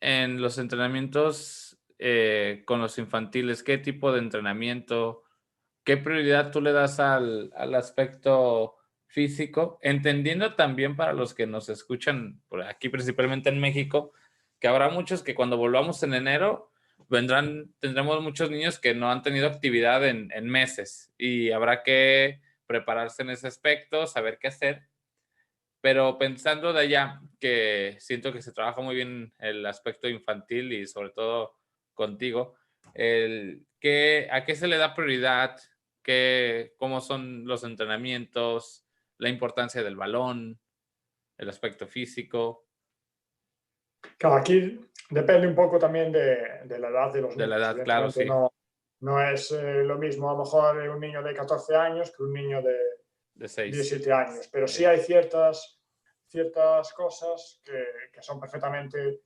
en los entrenamientos con los infantiles? ¿Qué tipo de entrenamiento? ¿Qué prioridad tú le das al aspecto físico? Entendiendo también para los que nos escuchan por aquí, principalmente en México, que habrá muchos que cuando volvamos en enero tendremos muchos niños que no han tenido actividad en meses y habrá que prepararse en ese aspecto, saber qué hacer. Pero pensando de allá, que siento que se trabaja muy bien el aspecto infantil y sobre todo contigo, ¿a qué se le da prioridad? ¿Cómo son los entrenamientos? ¿La importancia del balón? ¿El aspecto físico? Claro, aquí depende un poco también de la edad de los De la niños. edad, claro, Evidentemente sí. no es lo mismo a lo mejor un niño de 14 años que un niño de De 6. 17 años, pero sí hay ciertas cosas que son perfectamente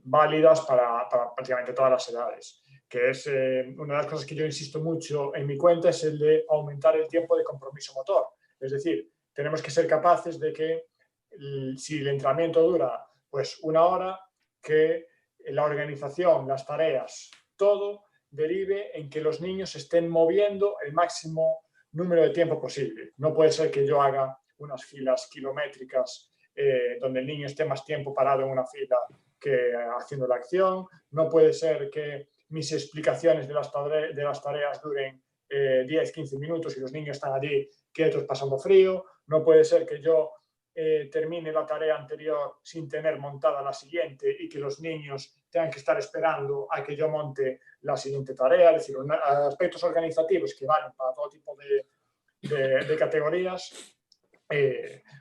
válidas para prácticamente todas las edades, que es una de las cosas que yo insisto mucho en mi cuenta, es el de aumentar el tiempo de compromiso motor. Es decir, tenemos que ser capaces de que si el entrenamiento dura pues 1 hora, que la organización, las tareas, todo derive en que los niños estén moviendo el máximo número de tiempo posible. No puede ser que yo haga unas filas kilométricas donde el niño esté más tiempo parado en una fila que haciendo la acción. No puede ser que mis explicaciones de las tareas duren 10, 15 minutos y los niños están allí quietos pasando frío. No puede ser que yo termine la tarea anterior sin tener montada la siguiente y que los niños tengan que estar esperando a que yo monte la siguiente tarea. Es decir, aspectos organizativos que valen para todo tipo de categorías,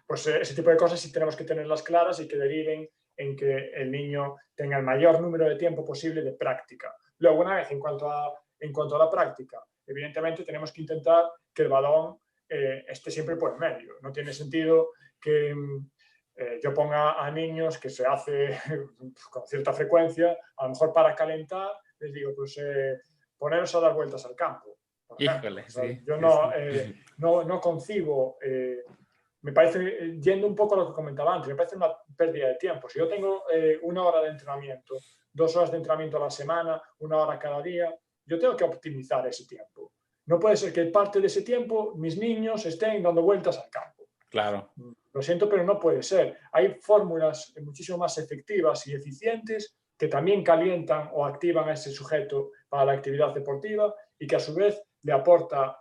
pues ese tipo de cosas sí tenemos que tenerlas claras y que deriven en que el niño tenga el mayor número de tiempo posible de práctica. Luego, una vez en cuanto a la práctica, evidentemente tenemos que intentar que el balón esté siempre por el medio. No tiene sentido que yo ponga a niños que se hace con cierta frecuencia, a lo mejor para calentar, les digo, pues poneros a dar vueltas al campo. Por ejemplo. Híjole, O sea, sí. yo Sí. no concibo, me parece, yendo un poco a lo que comentaba antes, me parece una pérdida de tiempo. Si yo tengo 1 hora de entrenamiento, 2 horas de entrenamiento a la semana, 1 hora cada día, yo tengo que optimizar ese tiempo. No puede ser que parte de ese tiempo mis niños estén dando vueltas al campo. Claro. Lo siento, pero no puede ser. Hay fórmulas muchísimo más efectivas y eficientes que también calientan o activan a ese sujeto para la actividad deportiva y que a su vez le aporta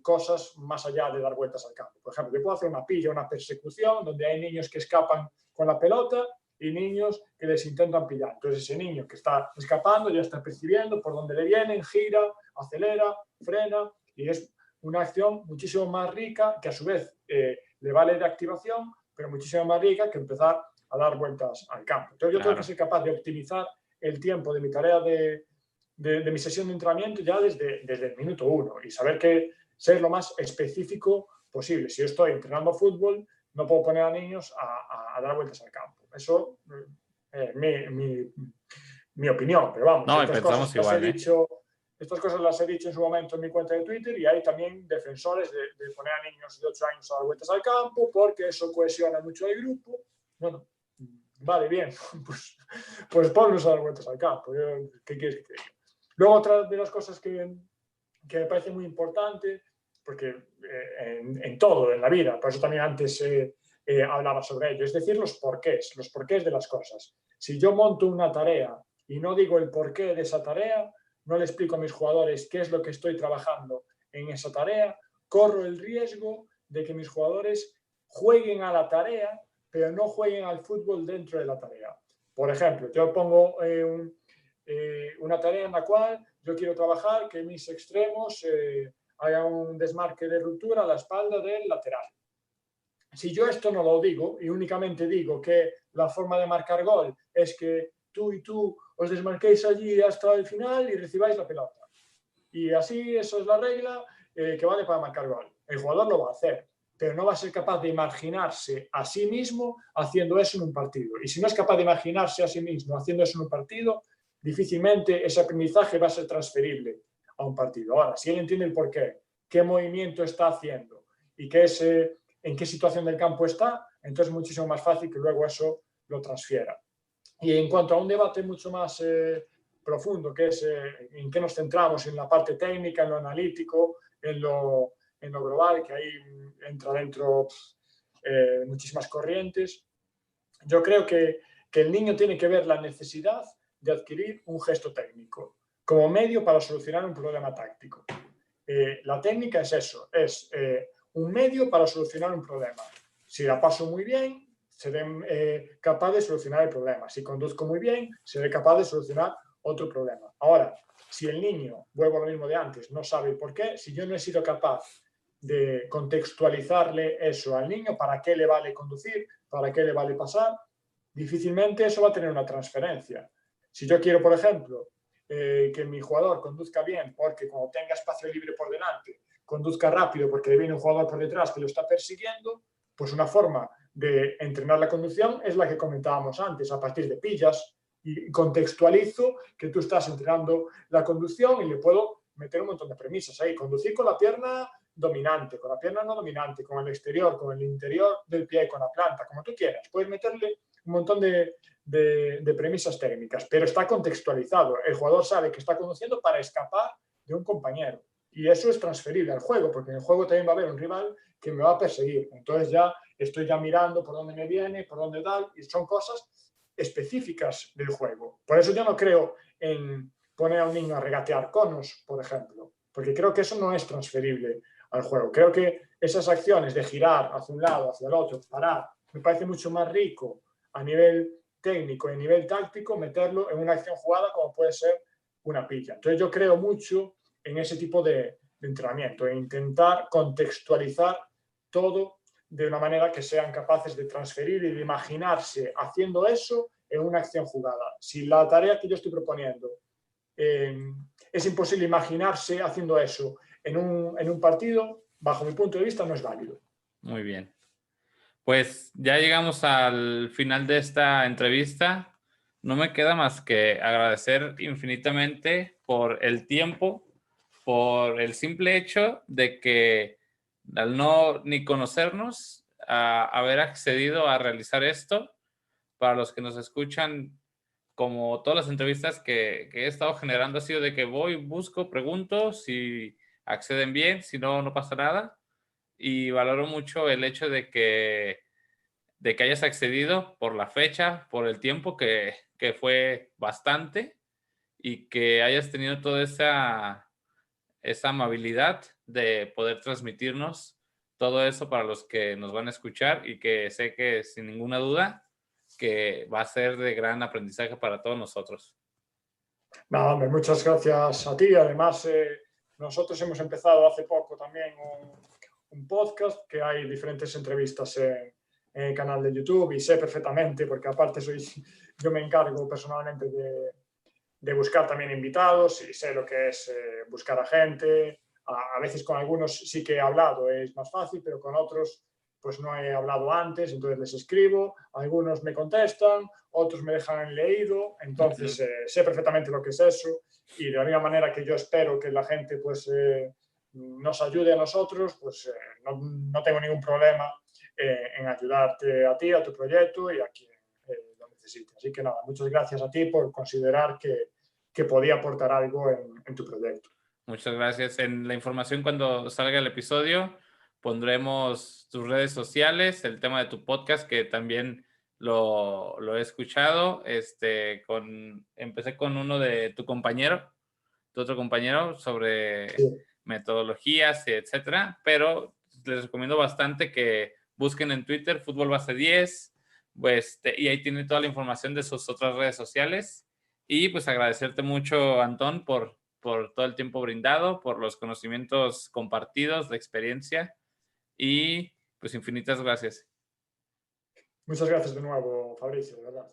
cosas más allá de dar vueltas al campo. Por ejemplo, yo puedo hacer una pilla, una persecución, donde hay niños que escapan con la pelota y niños que les intentan pillar. Entonces ese niño que está escapando ya está percibiendo por dónde le vienen, gira, acelera, frena, y es una acción muchísimo más rica que a su vez le vale de activación, pero muchísimo más rica que empezar a dar vueltas al campo. Entonces yo tengo que ser capaz de optimizar el tiempo de mi tarea de mi sesión de entrenamiento ya desde el minuto 1 y saber que ser lo más específico posible. Si yo estoy entrenando fútbol, no puedo poner a niños a dar vueltas al campo. Eso es mi opinión, pero vamos, No, y estas cosas pensamos las he igual, ¿eh? dicho. Estas cosas las he dicho en su momento en mi cuenta de Twitter y hay también defensores de poner a niños de 8 años a dar vueltas al campo porque eso cohesiona mucho el grupo. Bueno, vale, bien, pues ponlos a dar vueltas al campo. ¿Qué quieres que te diga? Luego, otra de las cosas que me parece muy importante, porque en todo, en la vida, por eso también antes hablaba sobre ello, es decir, los porqués de las cosas. Si yo monto una tarea y no digo el porqué de esa tarea, no le explico a mis jugadores qué es lo que estoy trabajando en esa tarea, corro el riesgo de que mis jugadores jueguen a la tarea, pero no jueguen al fútbol dentro de la tarea. Por ejemplo, yo pongo una tarea en la cual yo quiero trabajar que mis extremos hagan un desmarque de ruptura a la espalda del lateral. Si yo esto no lo digo y únicamente digo que la forma de marcar gol es que tú y tú os desmarquéis allí hasta el final y recibáis la pelota. Y así, eso es la regla que vale para marcar gol. El jugador lo va a hacer, pero no va a ser capaz de imaginarse a sí mismo haciendo eso en un partido. Y si no es capaz de imaginarse a sí mismo haciendo eso en un partido, difícilmente ese aprendizaje va a ser transferible a un partido. Ahora, si él entiende el porqué, qué movimiento está haciendo y en qué situación del campo está, entonces es muchísimo más fácil que luego eso lo transfiera. Y en cuanto a un debate mucho más profundo, que es en qué nos centramos, en la parte técnica, en lo analítico, en lo global, que ahí entra dentro muchísimas corrientes, yo creo que el niño tiene que ver la necesidad de adquirir un gesto técnico como medio para solucionar un problema táctico. La técnica es eso, es un medio para solucionar un problema. Si la paso muy bien, seré capaz de solucionar el problema. Si conduzco muy bien, seré capaz de solucionar otro problema. Ahora, si el niño, vuelvo a lo mismo de antes, no sabe por qué, si yo no he sido capaz de contextualizarle eso al niño, para qué le vale conducir, para qué le vale pasar, difícilmente eso va a tener una transferencia. Si yo quiero, por ejemplo, que mi jugador conduzca bien porque cuando tenga espacio libre por delante, conduzca rápido porque viene un jugador por detrás que lo está persiguiendo, pues una forma de entrenar la conducción es la que comentábamos antes, a partir de pillas, y contextualizo que tú estás entrenando la conducción y le puedo meter un montón de premisas ahí. Conducir con la pierna dominante, con la pierna no dominante, con el exterior, con el interior del pie, con la planta, como tú quieras. Puedes meterle un montón de premisas técnicas, pero está contextualizado. El jugador sabe que está conduciendo para escapar de un compañero. Y eso es transferible al juego, porque en el juego también va a haber un rival que me va a perseguir. Entonces ya estoy ya mirando por dónde me viene, por dónde tal, y son cosas específicas del juego. Por eso yo no creo en poner a un niño a regatear conos, por ejemplo, porque creo que eso no es transferible al juego. Creo que esas acciones de girar hacia un lado, hacia el otro, parar, me parece mucho más rico a nivel técnico y a nivel táctico meterlo en una acción jugada como puede ser una pilla. Entonces yo creo mucho en ese tipo de entrenamiento, en intentar contextualizar todo de una manera que sean capaces de transferir y de imaginarse haciendo eso en una acción jugada. Si la tarea que yo estoy proponiendo es imposible imaginarse haciendo eso en un partido, bajo mi punto de vista no es válido. Muy bien. Pues ya llegamos al final de esta entrevista. No me queda más que agradecer infinitamente por el tiempo, por el simple hecho de que al no ni conocernos, a haber accedido a realizar esto. Para los que nos escuchan, como todas las entrevistas que he estado generando, ha sido de que voy, busco, pregunto, si acceden bien, si no, no pasa nada. Y valoro mucho el hecho de que hayas accedido por la fecha, por el tiempo que fue bastante, y que hayas tenido toda esa amabilidad de poder transmitirnos todo eso para los que nos van a escuchar, y que sé que sin ninguna duda que va a ser de gran aprendizaje para todos nosotros. Nada, muchas gracias a ti. Además, nosotros hemos empezado hace poco también un podcast que hay diferentes entrevistas en el canal de YouTube, y sé perfectamente, porque aparte yo me encargo personalmente de buscar también invitados y sé lo que es buscar a gente. A veces con algunos sí que he hablado, es más fácil, pero con otros pues no he hablado antes, entonces les escribo, algunos me contestan, otros me dejan leído, entonces sé perfectamente lo que es eso, y de la misma manera que yo espero que la gente pues nos ayude a nosotros, pues no tengo ningún problema en ayudarte a ti, a tu proyecto y a quien lo necesite. Así que nada, muchas gracias a ti por considerar que podía aportar algo en tu proyecto. Muchas gracias. En la información, cuando salga el episodio, pondremos tus redes sociales, el tema de tu podcast, que también lo he escuchado. Empecé con uno de tu otro compañero, sobre Sí. metodologías, etcétera, pero les recomiendo bastante que busquen en Twitter Fútbol Base 10, y ahí tiene toda la información de sus otras redes sociales. Y pues agradecerte mucho, Antón, por todo el tiempo brindado, por los conocimientos compartidos, la experiencia, y pues infinitas gracias. Muchas gracias de nuevo, Fabricio, de verdad.